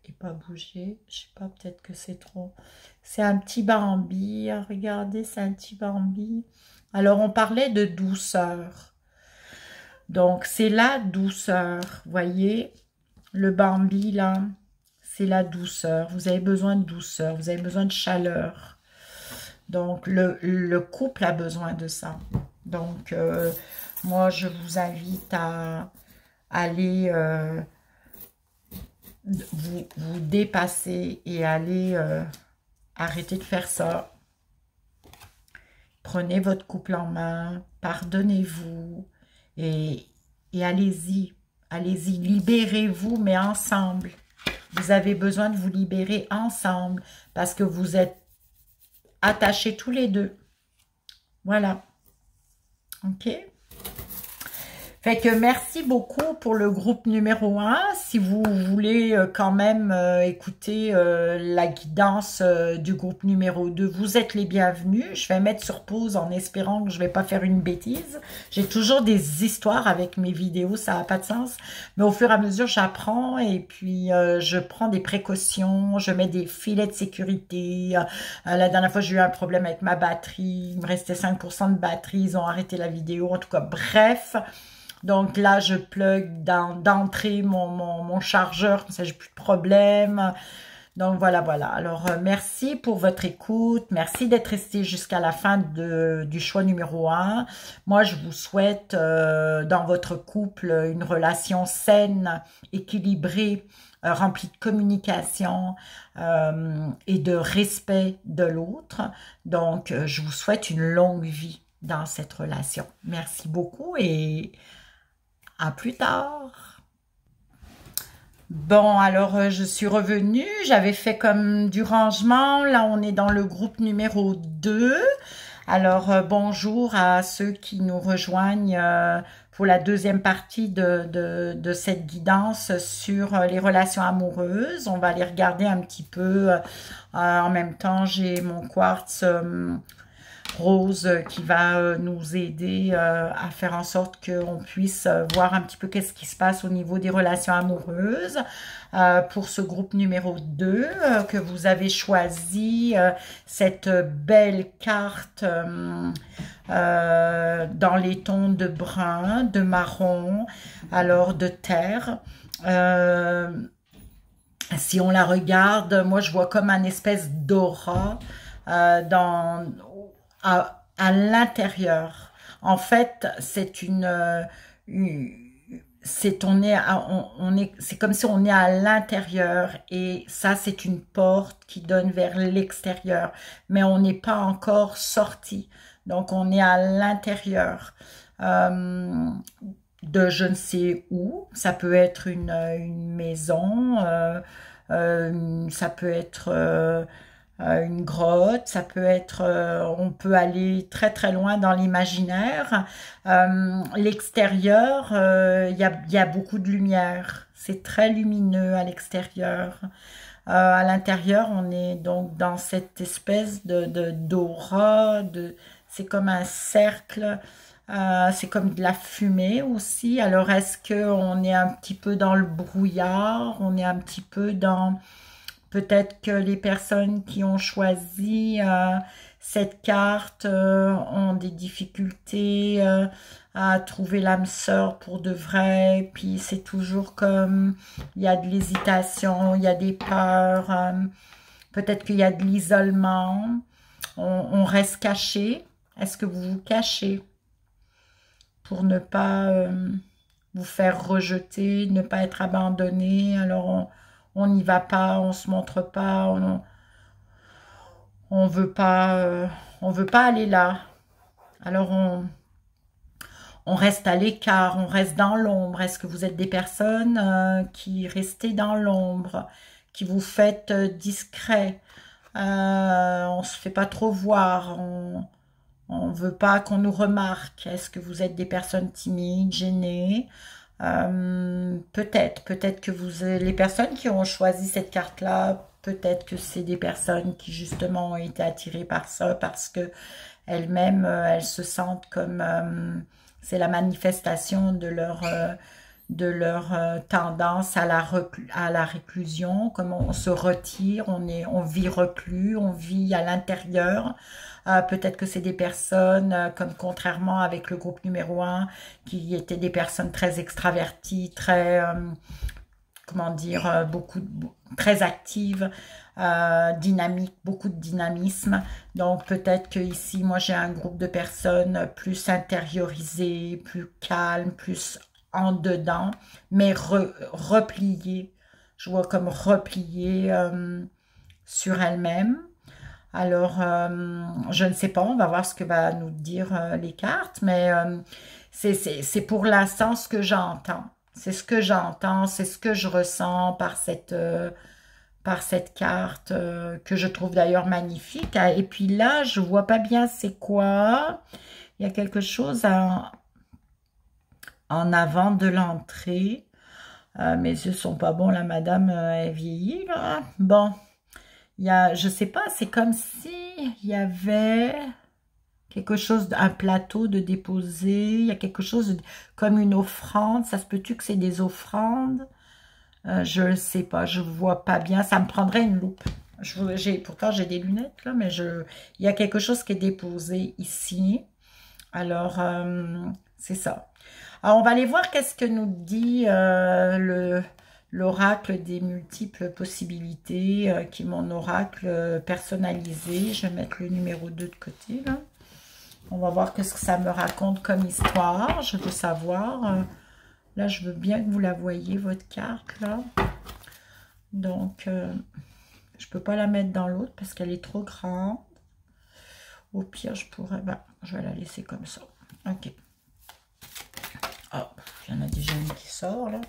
et pas bouger. Je ne sais pas, peut-être que c'est trop... C'est un petit Bambi. Regardez, c'est un petit Bambi. Alors, on parlait de douceur. Donc, c'est la douceur. Voyez, le Bambi, là, c'est la douceur. Vous avez besoin de douceur. Vous avez besoin de chaleur. Donc, le couple a besoin de ça. Donc, moi, je vous invite à aller vous dépasser et aller arrêter de faire ça. Prenez votre couple en main, pardonnez-vous et allez-y. Allez-y, libérez-vous, mais ensemble. Vous avez besoin de vous libérer ensemble parce que vous êtes attachés tous les deux. Voilà. OK? Fait que merci beaucoup pour le groupe numéro 1. Si vous voulez quand même écouter la guidance du groupe numéro 2, vous êtes les bienvenus. Je vais mettre sur pause en espérant que je ne vais pas faire une bêtise. J'ai toujours des histoires avec mes vidéos, ça n'a pas de sens. Mais au fur et à mesure, j'apprends et puis je prends des précautions. Je mets des filets de sécurité. La dernière fois, j'ai eu un problème avec ma batterie. Il me restait 5% de batterie. Ils ont arrêté la vidéo. En tout cas, bref... Donc là, je plug d'entrée mon chargeur, comme ça, j'ai plus de problème. Donc voilà, voilà. Alors, merci pour votre écoute. Merci d'être resté jusqu'à la fin du choix numéro 1. Moi, je vous souhaite dans votre couple une relation saine, équilibrée, rempli de communication et de respect de l'autre. Donc, je vous souhaite une longue vie dans cette relation. Merci beaucoup et à plus tard. Bon, alors je suis revenue, j'avais fait comme du rangement. Là, on est dans le groupe numéro 2. Alors, bonjour à ceux qui nous rejoignent pour la deuxième partie de cette guidance sur les relations amoureuses. On va aller regarder un petit peu. En même temps, j'ai mon quartz rose qui va nous aider à faire en sorte qu'on puisse voir un petit peu qu'est-ce qui se passe au niveau des relations amoureuses pour ce groupe numéro 2 que vous avez choisi cette belle carte dans les tons de brun, de marron, alors de terre. Si on la regarde, moi je vois comme un espèce d'aura à l'intérieur. En fait, c'est c'est comme si on est à l'intérieur et ça c'est une porte qui donne vers l'extérieur, mais on n'est pas encore sorti. Donc on est à l'intérieur de je ne sais où. Ça peut être une maison, ça peut être une grotte, ça peut être, on peut aller très très loin dans l'imaginaire. L'extérieur, il y a beaucoup de lumière, c'est très lumineux à l'extérieur. À l'intérieur, on est donc dans cette espèce d'aura, c'est comme un cercle, c'est comme de la fumée aussi. Alors, est-ce qu'on est un petit peu dans le brouillard? On est un petit peu dans... Peut-être que les personnes qui ont choisi cette carte ont des difficultés à trouver l'âme sœur pour de vrai. Puis c'est toujours comme, il y a de l'hésitation, il y a des peurs. Peut-être qu'il y a de l'isolement. On reste caché. Est-ce que vous vous cachez pour ne pas vous faire rejeter, ne pas être abandonné? Alors on n'y va pas, on se montre pas, on veut pas aller là. Alors on reste à l'écart, on reste dans l'ombre. Est-ce que vous êtes des personnes qui restez dans l'ombre, qui vous faites discret? On se fait pas trop voir, on veut pas qu'on nous remarque. Est-ce que vous êtes des personnes timides, gênées? Peut-être que les personnes qui ont choisi cette carte-là, peut-être que c'est des personnes qui justement ont été attirées par ça parce que elles-mêmes, elles se sentent comme c'est la manifestation de leur tendance à la réclusion, comme on se retire, on vit reclus, on vit à l'intérieur. Peut-être que c'est des personnes, comme contrairement avec le groupe numéro 1, qui étaient des personnes très extraverties, très, comment dire, très actives, dynamiques, beaucoup de dynamisme. Donc peut-être que ici, moi j'ai un groupe de personnes plus intériorisées, plus calmes, plus en dedans, mais repliées. Je vois comme repliées sur elles-mêmes. Alors, je ne sais pas, on va voir ce que va nous dire les cartes, mais c'est pour l'instant ce que j'entends. C'est ce que j'entends, c'est ce que je ressens par cette carte que je trouve d'ailleurs magnifique. Et puis là, je vois pas bien c'est quoi. Il y a quelque chose en avant de l'entrée. Mes yeux sont pas bons, la madame est vieillie, là. Bon. Je sais pas, c'est comme si il y avait quelque chose, un plateau de déposer, il y a quelque chose comme une offrande. Ça se peut-tu que c'est des offrandes? Je ne sais pas, je vois pas bien. Ça me prendrait une loupe. Pourtant, j'ai des lunettes, là, mais il y a quelque chose qui est déposé ici. Alors, c'est ça. Alors, on va aller voir qu'est-ce que nous dit l'oracle des multiples possibilités, qui est mon oracle personnalisé. Je vais mettre le numéro 2 de côté, là. On va voir qu'est-ce que ça me raconte comme histoire. Je veux savoir. Là, je veux bien que vous la voyez, votre carte, là. Donc, je peux pas la mettre dans l'autre parce qu'elle est trop grande. Au pire, je pourrais... Ben, je vais la laisser comme ça. Ok. Oh, il y en a déjà une qui sort, là.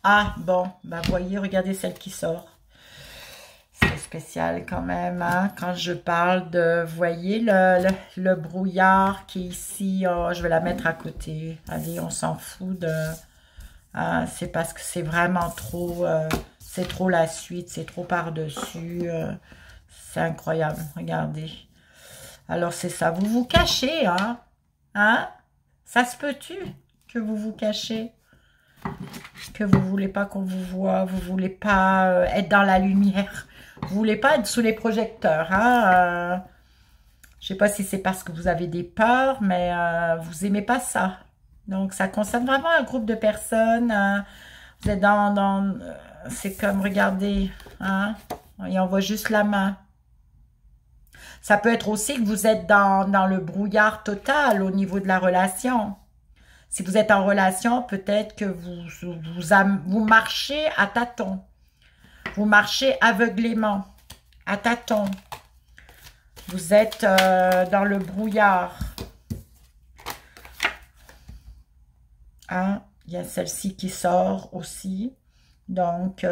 Ah, bon. Ben, voyez, regardez celle qui sort. C'est spécial quand même, hein, quand je parle de... Voyez, le brouillard qui est ici. Oh, je vais la mettre à côté. Allez, on s'en fout de... c'est parce que c'est vraiment trop... c'est trop la suite, c'est trop par-dessus. C'est incroyable, regardez. Alors, c'est ça. Vous vous cachez, hein? Hein? Ça se peut-tu que vous vous cachez? Que vous voulez pas qu'on vous voit? Vous voulez pas être dans la lumière? Vous voulez pas être sous les projecteurs, hein? Je sais pas si c'est parce que vous avez des peurs, mais vous aimez pas ça. Donc, ça concerne vraiment un groupe de personnes. Vous êtes c'est comme, regardez, hein? Et on voit juste la main. Ça peut être aussi que vous êtes dans le brouillard total au niveau de la relation. Si vous êtes en relation, peut-être que vous marchez à tâtons. Vous marchez aveuglément, à tâtons. Vous êtes dans le brouillard. Hein? Il y a celle-ci qui sort aussi. Donc,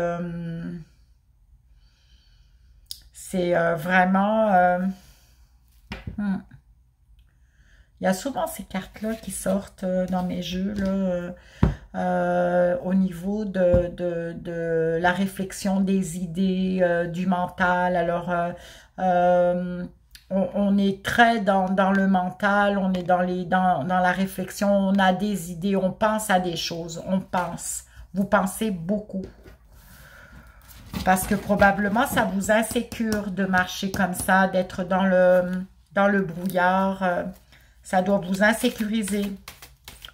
c'est vraiment... Il y a souvent ces cartes-là qui sortent dans mes jeux, là, au niveau de la réflexion des idées, du mental. Alors, on est très dans le mental, on est dans la réflexion, on a des idées, on pense à des choses, on pense. Vous pensez beaucoup. Parce que probablement, ça vous insécure de marcher comme ça, d'être dans le brouillard. Ça doit vous insécuriser.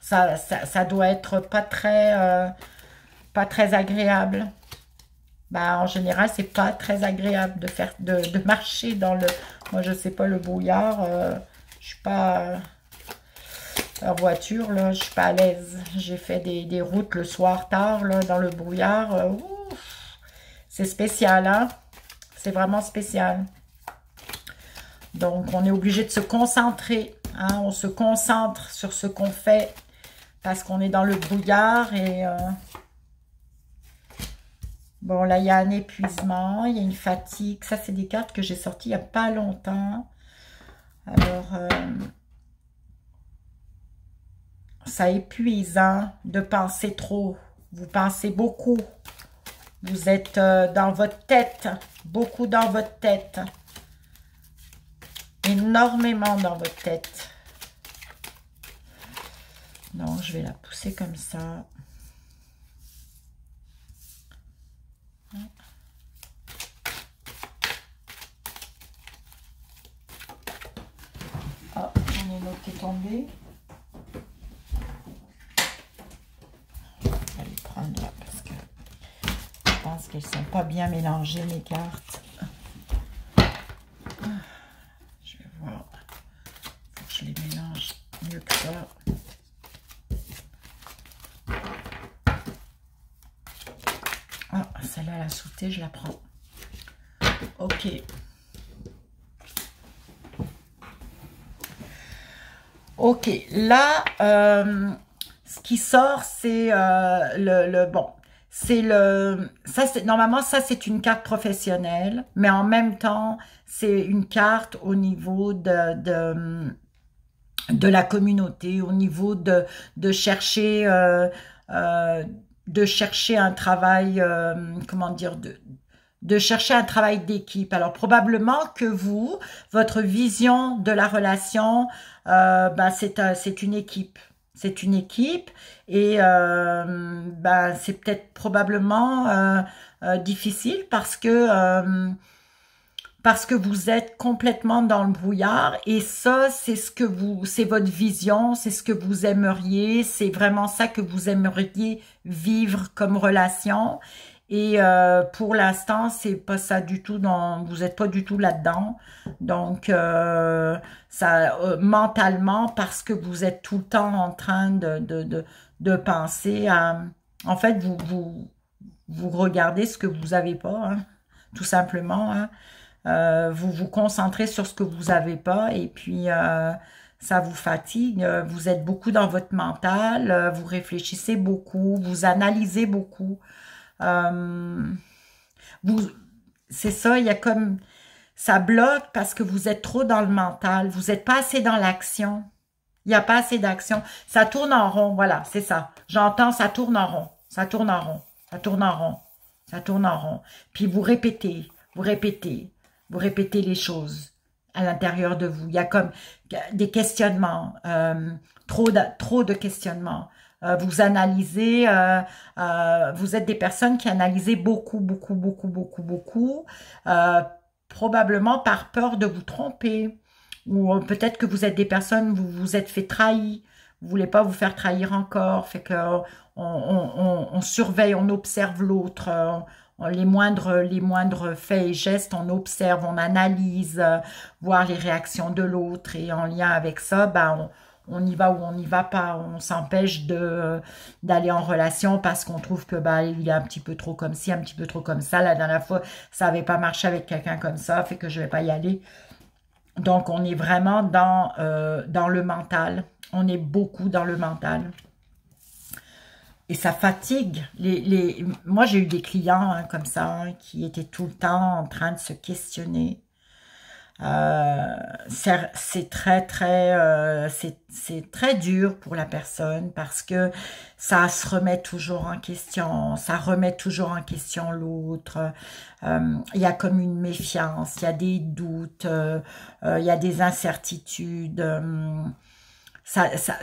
Ça doit être pas très agréable. Ben, en général, c'est pas très agréable de marcher dans le... Moi, je sais pas, le brouillard. Je suis pas en voiture, là. Je suis pas à l'aise. J'ai fait des routes le soir tard, là, dans le brouillard. C'est spécial, hein? C'est vraiment spécial. Donc, on est obligé de se concentrer. Hein? On se concentre sur ce qu'on fait parce qu'on est dans le brouillard. Et bon, là, il y a un épuisement, il y a une fatigue. Ça, c'est des cartes que j'ai sorties il n'y a pas longtemps. Alors, ça épuise, hein, de penser trop. Vous pensez beaucoup. Vous êtes dans votre tête, beaucoup dans votre tête. Énormément dans votre tête. Donc, je vais la pousser comme ça. Ah, j'en ai une autre qui est tombée. Je vais les prendre là parce que je pense qu'elles ne sont pas bien mélangées, mes cartes. Je vais voir. Faut que je les mélange mieux que ça. Ah, celle-là, la sautée, je la prends. Ok. Ok, là, ce qui sort, c'est bon, normalement, ça, c'est une carte professionnelle, mais en même temps, c'est une carte au niveau de la communauté, au niveau de chercher, un travail, comment dire, de chercher un travail d'équipe. Alors, probablement que votre vision de la relation, ben, c'est une équipe. C'est une équipe et ben, c'est peut-être probablement difficile parce que vous êtes complètement dans le brouillard et ça, c'est c'est votre vision, c'est ce que vous aimeriez, c'est vraiment ça que vous aimeriez vivre comme relation. Et pour l'instant, c'est pas ça du tout, vous n'êtes pas du tout là-dedans. Donc, mentalement, parce que vous êtes tout le temps en train de penser à... En fait, vous vous regardez ce que vous n'avez pas, hein, tout simplement. Hein. Vous vous concentrez sur ce que vous n'avez pas et puis ça vous fatigue. Vous êtes beaucoup dans votre mental, vous réfléchissez beaucoup, vous analysez beaucoup. Euh, vous, c'est ça, il y a comme... Ça bloque parce que vous êtes trop dans le mental. Vous n'êtes pas assez dans l'action. Il n'y a pas assez d'action. Ça tourne en rond, voilà, c'est ça. J'entends, ça tourne en rond, ça tourne en rond, ça tourne en rond, ça tourne en rond. Puis vous répétez, vous répétez les choses à l'intérieur de vous. Il y a comme des questionnements, trop de questionnements. Vous analysez, vous êtes des personnes qui analysez beaucoup. Probablement par peur de vous tromper. Ou peut-être que vous êtes des personnes, vous vous êtes fait trahir, vous voulez pas vous faire trahir encore, fait que on surveille, on observe l'autre, les moindres faits et gestes, on observe, on analyse, voir les réactions de l'autre, et en lien avec ça, ben on y va ou on n'y va pas, on s'empêche d'aller en relation parce qu'on trouve que bah il est un petit peu trop comme ci, un petit peu trop comme ça. La dernière fois, ça n'avait pas marché avec quelqu'un comme ça, fait que je vais pas y aller. Donc, on est vraiment dans le mental. On est beaucoup dans le mental. Et ça fatigue. Moi, j'ai eu des clients hein, comme ça, hein, qui étaient tout le temps en train de se questionner. C'est très dur pour la personne parce que ça se remet toujours en question, ça remet toujours en question l'autre. Il y a comme une méfiance, il y a des doutes, il y a des incertitudes.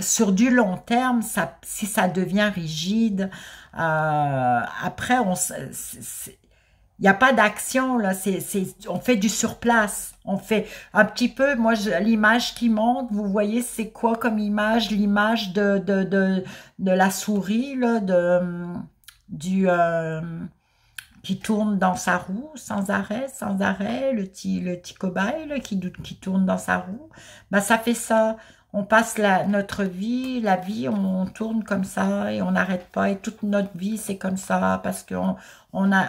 Sur du long terme, si ça devient rigide, après, il n'y a pas d'action, là, on fait du surplace, on fait un petit peu, moi, l'image qui monte, vous voyez, c'est quoi comme image? L'image de la souris, là, qui tourne dans sa roue, sans arrêt, le petit cobaye, là, qui tourne dans sa roue, ben, ça fait ça. On passe notre vie, on tourne comme ça, et on n'arrête pas, et toute notre vie, c'est comme ça, parce on a...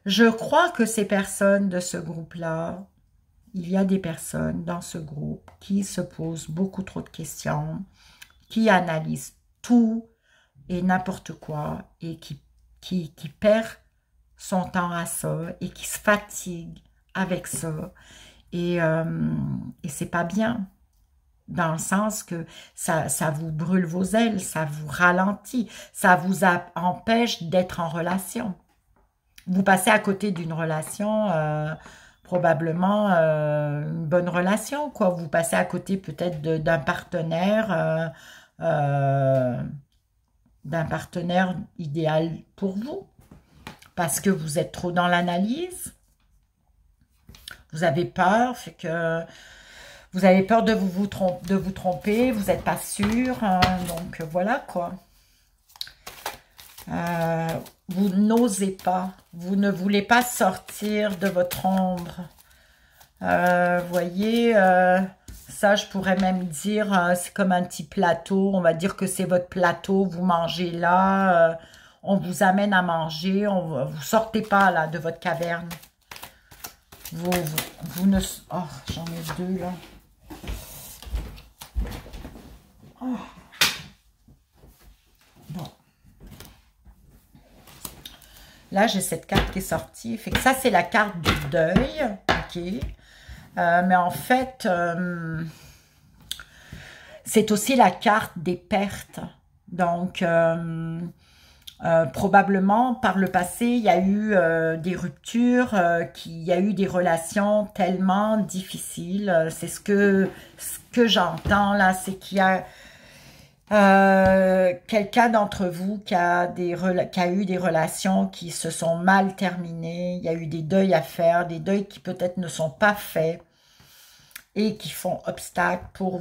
Je crois que ces personnes de ce groupe-là, il y a des personnes dans ce groupe qui se posent beaucoup trop de questions, qui analysent tout et n'importe quoi et qui perd son temps à ça et qui se fatigue avec ça. Et c'est pas bien, dans le sens que ça vous brûle vos ailes, ça vous ralentit, ça vous empêche d'être en relation. Vous passez à côté d'une relation, probablement une bonne relation, quoi. Vous passez à côté peut-être d'un partenaire idéal pour vous, parce que vous êtes trop dans l'analyse. Vous avez peur, fait que vous avez peur de vous tromper, vous n'êtes pas sûr, hein, donc voilà quoi. Vous n'osez pas, vous ne voulez pas sortir de votre ombre. Voyez, ça je pourrais même dire, c'est comme un petit plateau, on va dire que c'est votre plateau, vous mangez là, on vous amène à manger, vous sortez pas là de votre caverne. Vous ne... Oh, j'en ai deux là. Oh. Bon. Là, j'ai cette carte qui est sortie. Fait que ça, c'est la carte du deuil. OK. Mais en fait, c'est aussi la carte des pertes. Donc, probablement, par le passé, il y a eu des ruptures, il y a eu des relations tellement difficiles. C'est ce que j'entends là, c'est qu'il y a quelqu'un d'entre vous qui a eu des relations qui se sont mal terminées. Il y a eu des deuils à faire, des deuils qui peut-être ne sont pas faits et qui font obstacle pour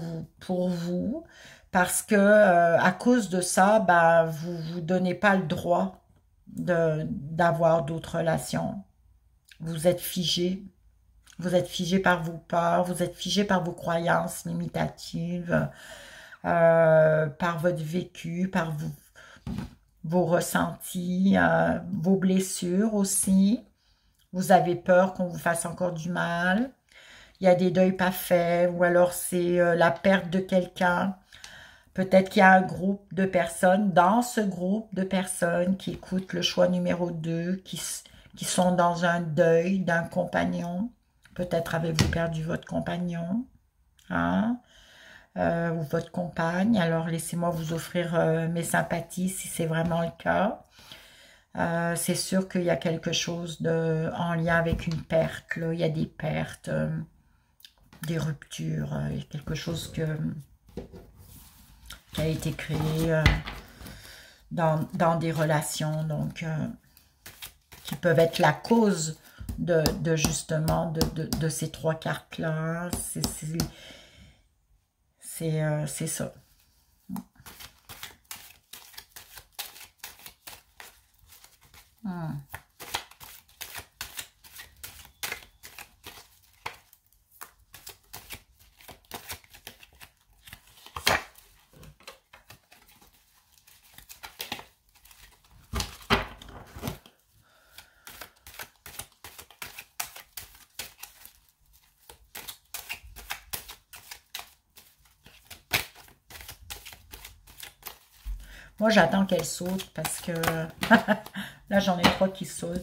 vous parce que à cause de ça, ben, vous donnez pas le droit d'avoir d'autres relations. Vous êtes figé. Vous êtes figé par vos peurs, vous êtes figé par vos croyances limitatives. Par votre vécu, par vous. vos ressentis, vos blessures aussi. Vous avez peur qu'on vous fasse encore du mal. Il y a des deuils pas faits ou alors c'est la perte de quelqu'un. Peut-être qu'il y a un groupe de personnes, dans ce groupe de personnes qui écoutent le choix numéro 2, qui sont dans un deuil d'un compagnon. Peut-être avez-vous perdu votre compagnon, hein, ou votre compagne. Alors laissez-moi vous offrir mes sympathies si c'est vraiment le cas. C'est sûr qu'il y a quelque chose en lien avec une perte. Là. Il y a des pertes, des ruptures, il y a quelque chose qui a été créé dans des relations, donc qui peuvent être la cause justement de ces 3 cartes-là. C'est ça. Moi, j'attends qu'elle saute parce que là, j'en ai 3 qui sautent.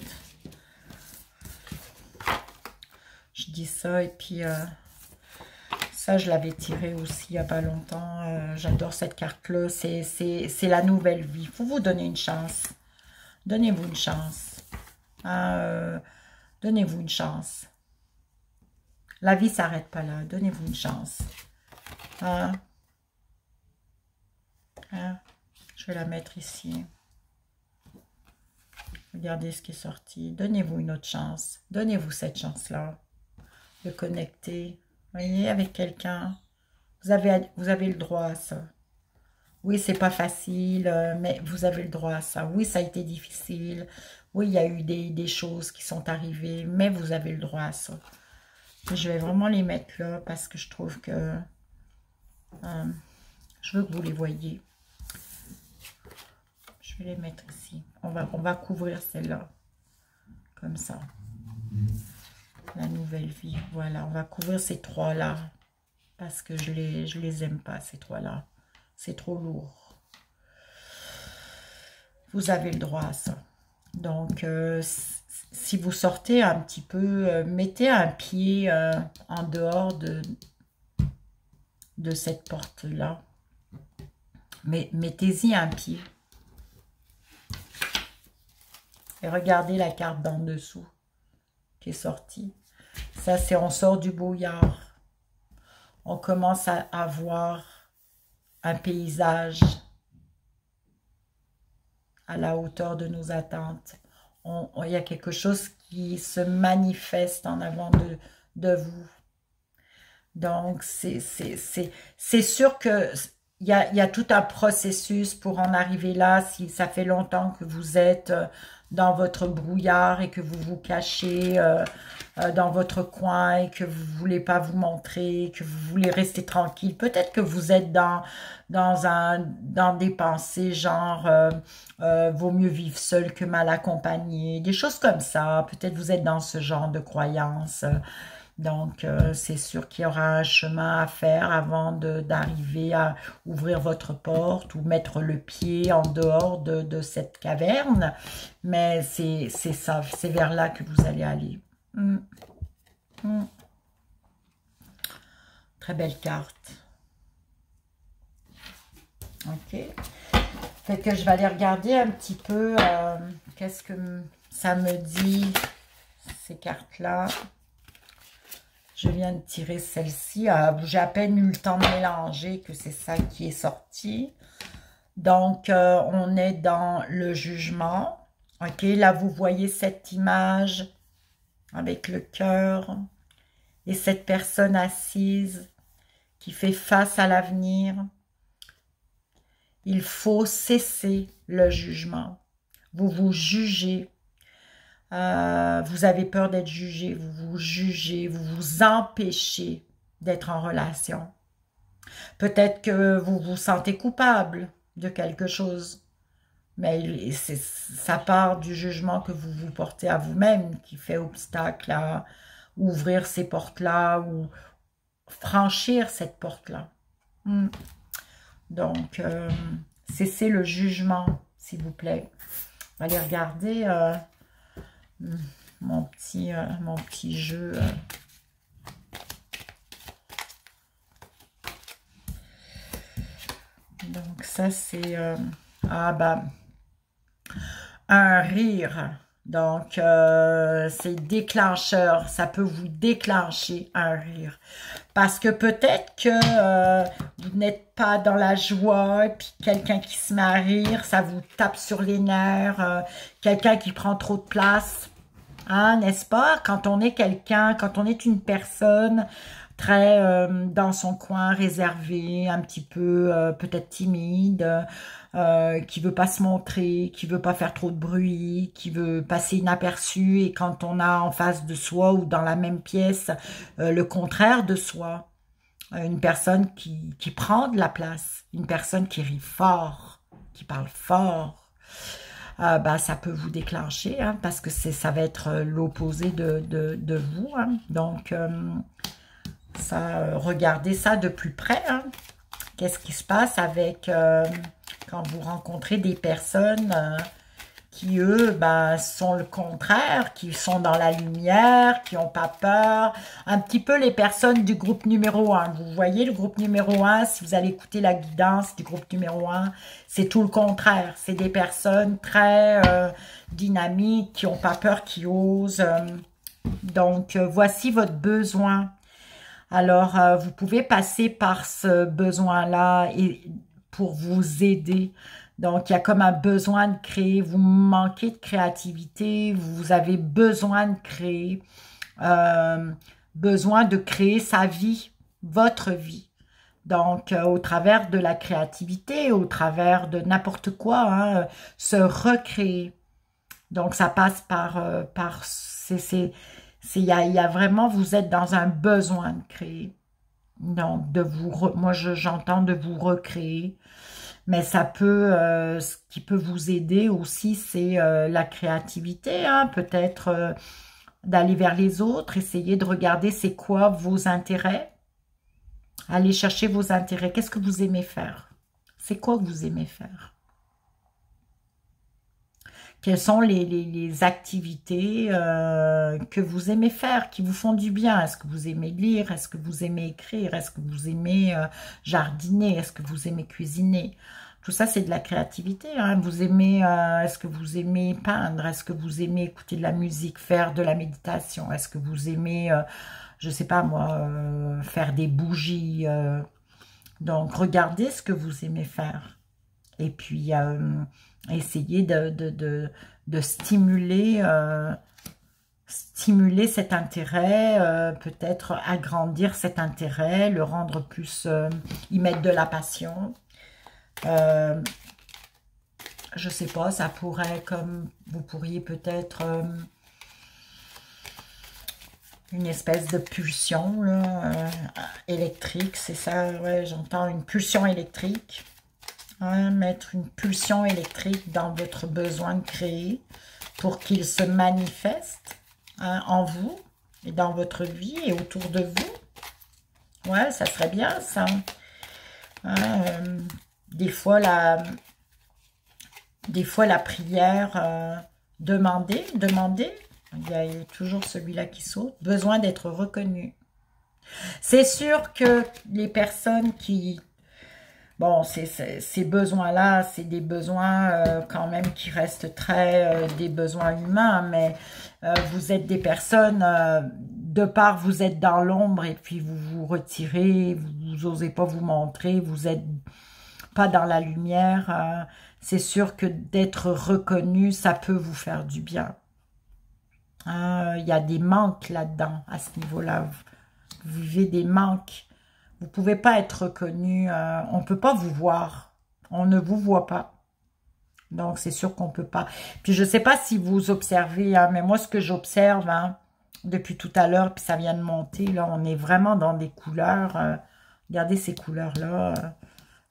Je dis ça et puis ça, je l'avais tiré aussi il n'y a pas longtemps. J'adore cette carte-là. C'est la nouvelle vie. Il faut vous donner une chance. Donnez-vous une chance. Donnez-vous une chance. La vie ne s'arrête pas là. Donnez-vous une chance. Hein? Je vais la mettre ici. Regardez ce qui est sorti. Donnez-vous une autre chance. Donnez-vous cette chance-là de connecter. Voyez, avec quelqu'un. Vous avez le droit à ça. Oui, c'est pas facile, mais vous avez le droit à ça. Oui, ça a été difficile. Oui, il y a eu des choses qui sont arrivées, mais vous avez le droit à ça. Et je vais vraiment les mettre là parce que je trouve que je veux que vous les voyez. Je vais les mettre ici. On va couvrir celle-là. Comme ça. La nouvelle vie. Voilà, on va couvrir ces 3-là. Parce que je les aime pas, ces 3-là. C'est trop lourd. Vous avez le droit à ça. Donc, si vous sortez un petit peu, mettez un pied en dehors de cette porte-là. Mais mettez-y un pied. Et regardez la carte d'en dessous qui est sortie. Ça, c'est on sort du brouillard. On commence à voir un paysage à la hauteur de nos attentes. Il y a quelque chose qui se manifeste en avant de vous. Donc, c'est sûr que il y a tout un processus pour en arriver là. Si ça fait longtemps que vous êtes dans votre brouillard et que vous vous cachez dans votre coin et que vous voulez pas vous montrer, que vous voulez rester tranquille. Peut-être que vous êtes dans des pensées genre vaut mieux vivre seul que mal accompagné, des choses comme ça. Peut-être vous êtes dans ce genre de croyances. Donc, c'est sûr qu'il y aura un chemin à faire avant d'arriver à ouvrir votre porte ou mettre le pied en dehors de cette caverne. Mais c'est ça, c'est vers là que vous allez aller. Très belle carte. Ok. Fait que je vais aller regarder un petit peu qu'est-ce que ça me dit, ces cartes-là. Je viens de tirer celle-ci. J'ai à peine eu le temps de mélanger que c'est ça qui est sorti. Donc, on est dans le jugement. Ok, là, vous voyez cette image avec le cœur et cette personne assise qui fait face à l'avenir. Il faut cesser le jugement. Vous vous jugez. Vous avez peur d'être jugé, vous vous jugez, vous vous empêchez d'être en relation. Peut-être que vous vous sentez coupable de quelque chose, Mais ça part du jugement que vous vous portez à vous-même qui fait obstacle à ouvrir ces portes-là ou franchir cette porte-là. Donc, cessez le jugement, s'il vous plaît. On va aller regarder mon petit jeu. Donc, ça, c'est... un rire. Donc, c'est déclencheur. Ça peut vous déclencher un rire. Parce que peut-être que vous n'êtes pas dans la joie, et puis quelqu'un qui se met à rire, ça vous tape sur les nerfs. Quelqu'un qui prend trop de place. Hein, n'est-ce pas? Quand on est quelqu'un, quand on est une personne très dans son coin, réservé, un petit peu peut-être timide, qui veut pas se montrer, qui veut pas faire trop de bruit, qui veut passer inaperçu, et quand on a en face de soi ou dans la même pièce le contraire de soi, une personne qui prend de la place, une personne qui rit fort, qui parle fort, ça peut vous déclencher, hein, parce que ça va être l'opposé de vous. Hein. Donc, regardez ça de plus près. Hein. Qu'est-ce qui se passe avec quand vous rencontrez des personnes qui, eux, sont le contraire, qui sont dans la lumière, qui n'ont pas peur. Un petit peu les personnes du groupe numéro 1. Vous voyez le groupe numéro 1, si vous allez écouter la guidance du groupe numéro 1, c'est tout le contraire. C'est des personnes très dynamiques, qui n'ont pas peur, qui osent. Donc, voici votre besoin. Alors, vous pouvez passer par ce besoin-là et pour vous aider. Donc, il y a comme un besoin de créer. Vous manquez de créativité. Vous avez besoin de créer. Besoin de créer sa vie, votre vie. Donc, au travers de la créativité, au travers de n'importe quoi, hein, se recréer. Donc, ça passe par il y a vraiment, vous êtes dans un besoin de créer. Donc, moi, j'entends de vous recréer. Mais ça peut, ce qui peut vous aider aussi, c'est la créativité. Hein, peut-être d'aller vers les autres, essayer de regarder c'est quoi vos intérêts. Allez chercher vos intérêts. Qu'est-ce que vous aimez faire? C'est quoi que vous aimez faire? Quelles sont les activités que vous aimez faire, qui vous font du bien? Est-ce que vous aimez lire? Est-ce que vous aimez écrire? Est-ce que vous aimez jardiner? Est-ce que vous aimez cuisiner? Tout ça, c'est de la créativité. Hein. Vous aimez, est-ce que vous aimez peindre? Est-ce que vous aimez écouter de la musique, faire de la méditation? Est-ce que vous aimez, je ne sais pas moi, faire des bougies? Donc, regardez ce que vous aimez faire. Et puis, essayez de stimuler, stimuler cet intérêt, peut-être agrandir cet intérêt, le rendre plus, y mettre de la passion. Je sais pas, ça pourrait, comme vous pourriez peut-être une espèce de pulsion là, électrique, c'est ça, ouais, j'entends une pulsion électrique. Hein, mettre une pulsion électrique dans votre besoin de créer pour qu'il se manifeste hein, en vous et dans votre vie et autour de vous. Ouais, ça serait bien ça. Hein, des fois la prière, demandez. Il y a toujours celui-là qui saute. Besoin d'être reconnu. C'est sûr que les personnes qui... Bon, ces besoins-là, c'est des besoins quand même qui restent très des besoins humains, mais vous êtes des personnes, de part vous êtes dans l'ombre et puis vous vous retirez, vous n'osez pas vous montrer, vous n'êtes pas dans la lumière. C'est sûr que d'être reconnu, ça peut vous faire du bien. Il y a des manques là-dedans, à ce niveau-là. Vous vivez des manques. Vous ne pouvez pas être reconnu, on ne peut pas vous voir, on ne vous voit pas. Donc, c'est sûr qu'on ne peut pas. Puis, je ne sais pas si vous observez, hein, mais moi, ce que j'observe hein, depuis tout à l'heure, puis ça vient de monter, là, on est vraiment dans des couleurs. Regardez ces couleurs-là,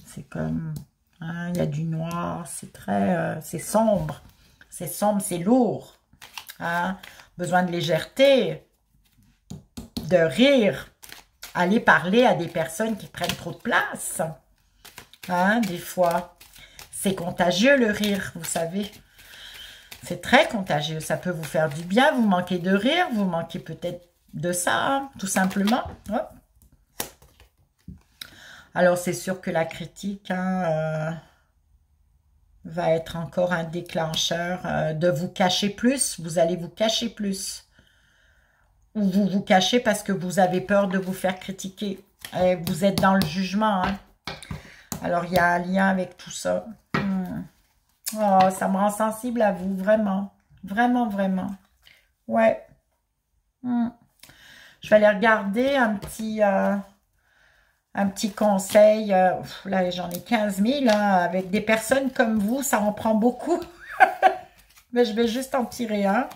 c'est comme hein. Il y a du noir, c'est très, c'est sombre, c'est lourd, hein. Besoin de légèreté, de rire, aller parler à des personnes qui prennent trop de place, hein, des fois. C'est contagieux le rire, vous savez. C'est très contagieux, ça peut vous faire du bien, vous manquez de rire, vous manquez peut-être de ça, hein, tout simplement. Ouais. Alors c'est sûr que la critique hein, va être encore un déclencheur de vous cacher plus, vous allez vous cacher plus. Ou vous vous cachez parce que vous avez peur de vous faire critiquer. Et vous êtes dans le jugement. Hein. Alors il y a un lien avec tout ça. Oh, ça me rend sensible à vous, vraiment. Vraiment, vraiment. Ouais. Je vais aller regarder un petit conseil. Là, j'en ai 15 000. Hein, avec des personnes comme vous, ça en prend beaucoup. Mais je vais juste en tirer un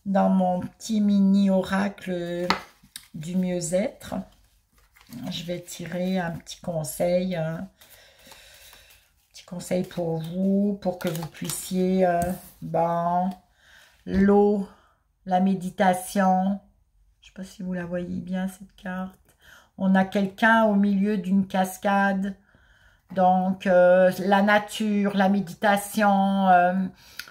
dans mon petit mini oracle du mieux-être. Je vais tirer un petit conseil. Conseil pour vous, pour que vous puissiez, l'eau, la méditation. Je ne sais pas si vous la voyez bien, cette carte. On a quelqu'un au milieu d'une cascade. Donc, la nature, la méditation,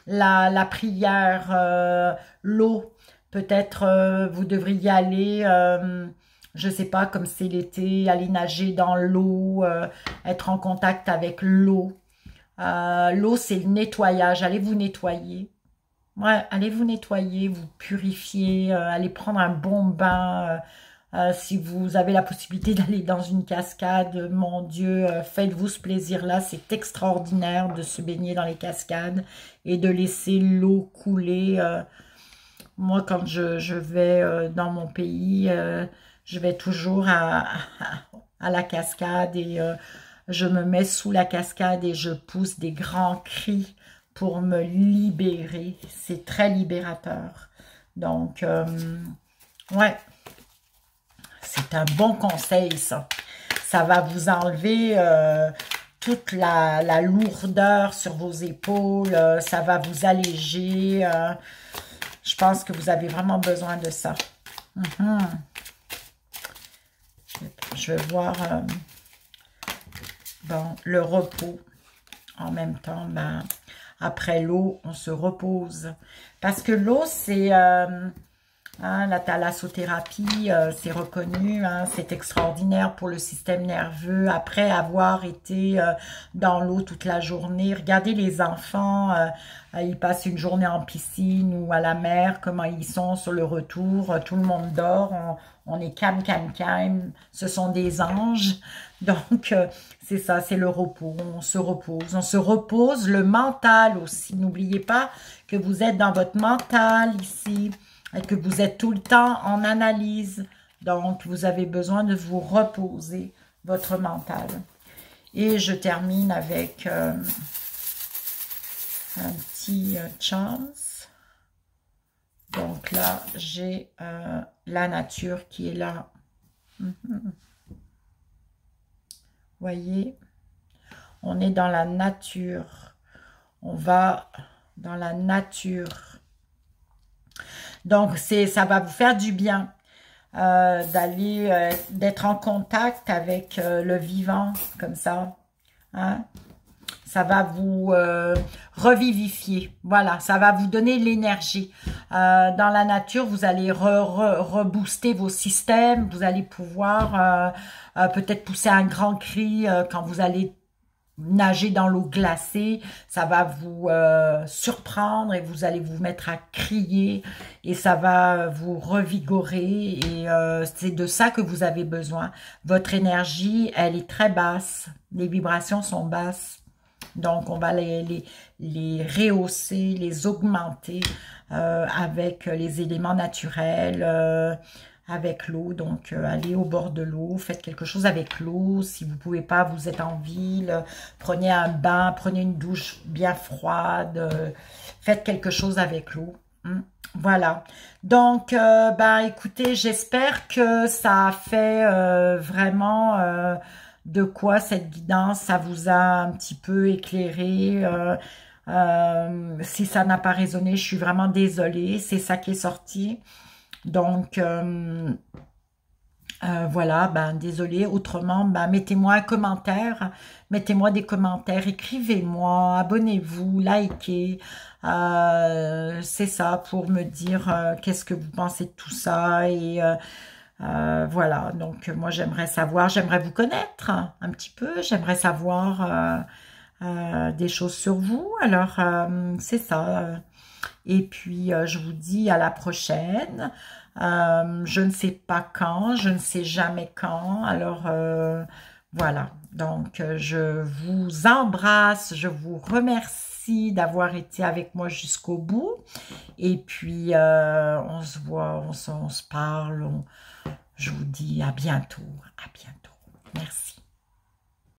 la prière, l'eau. Peut-être vous devriez aller, je ne sais pas, comme c'est l'été, aller nager dans l'eau, être en contact avec l'eau. L'eau, c'est le nettoyage. Allez vous nettoyer. Ouais, allez vous nettoyer, vous purifier, allez prendre un bon bain. Si vous avez la possibilité d'aller dans une cascade, mon Dieu, faites-vous ce plaisir-là. C'est extraordinaire de se baigner dans les cascades et de laisser l'eau couler. Moi, quand je vais dans mon pays, je vais toujours à la cascade et je me mets sous la cascade et je pousse des grands cris pour me libérer. C'est très libérateur. Donc, ouais, c'est un bon conseil, ça. Ça va vous enlever toute la lourdeur sur vos épaules. Ça va vous alléger. Je pense que vous avez vraiment besoin de ça. Je vais voir... bon, le repos. En même temps, après l'eau, on se repose. Parce que l'eau, c'est... la thalassothérapie, c'est reconnu, hein, c'est extraordinaire pour le système nerveux. Après avoir été dans l'eau toute la journée, regardez les enfants, ils passent une journée en piscine ou à la mer, comment ils sont sur le retour, tout le monde dort, on est calme, calme, calme, ce sont des anges. Donc, c'est ça, c'est le repos, on se repose, le mental aussi. N'oubliez pas que vous êtes dans votre mental ici, et que vous êtes tout le temps en analyse. Donc, vous avez besoin de vous reposer votre mental. Et je termine avec un petit chance. Donc là, j'ai la nature qui est là. Voyez, on est dans la nature. On va dans la nature. Donc, ça va vous faire du bien d'être en contact avec le vivant, comme ça. Hein? Ça va vous revivifier. Voilà, ça va vous donner l'énergie. Dans la nature, vous allez rebooster vos systèmes. Vous allez pouvoir peut-être pousser un grand cri quand vous allez nager dans l'eau glacée, ça va vous surprendre et vous allez vous mettre à crier et ça va vous revigorer et c'est de ça que vous avez besoin. Votre énergie, elle est très basse, les vibrations sont basses, donc on va les rehausser, les augmenter avec les éléments naturels, avec l'eau, donc allez au bord de l'eau, faites quelque chose avec l'eau, si vous ne pouvez pas, vous êtes en ville, prenez un bain, prenez une douche bien froide, faites quelque chose avec l'eau. Voilà, donc écoutez, j'espère que ça a fait vraiment de quoi cette guidance, ça vous a un petit peu éclairé. Si ça n'a pas résonné, je suis vraiment désolée. C'est ça qui est sorti. Donc, voilà, ben désolé. Autrement, ben mettez-moi un commentaire, mettez-moi des commentaires, écrivez-moi, abonnez-vous, likez. C'est ça pour me dire qu'est-ce que vous pensez de tout ça et voilà. Donc moi j'aimerais savoir, j'aimerais vous connaître un petit peu, j'aimerais savoir des choses sur vous. Alors c'est ça. Et puis, je vous dis à la prochaine. Je ne sais pas quand, je ne sais jamais quand. Alors, voilà. Donc, je vous embrasse, je vous remercie d'avoir été avec moi jusqu'au bout. Et puis, on se voit, on se parle. Je vous dis à bientôt, à bientôt. Merci.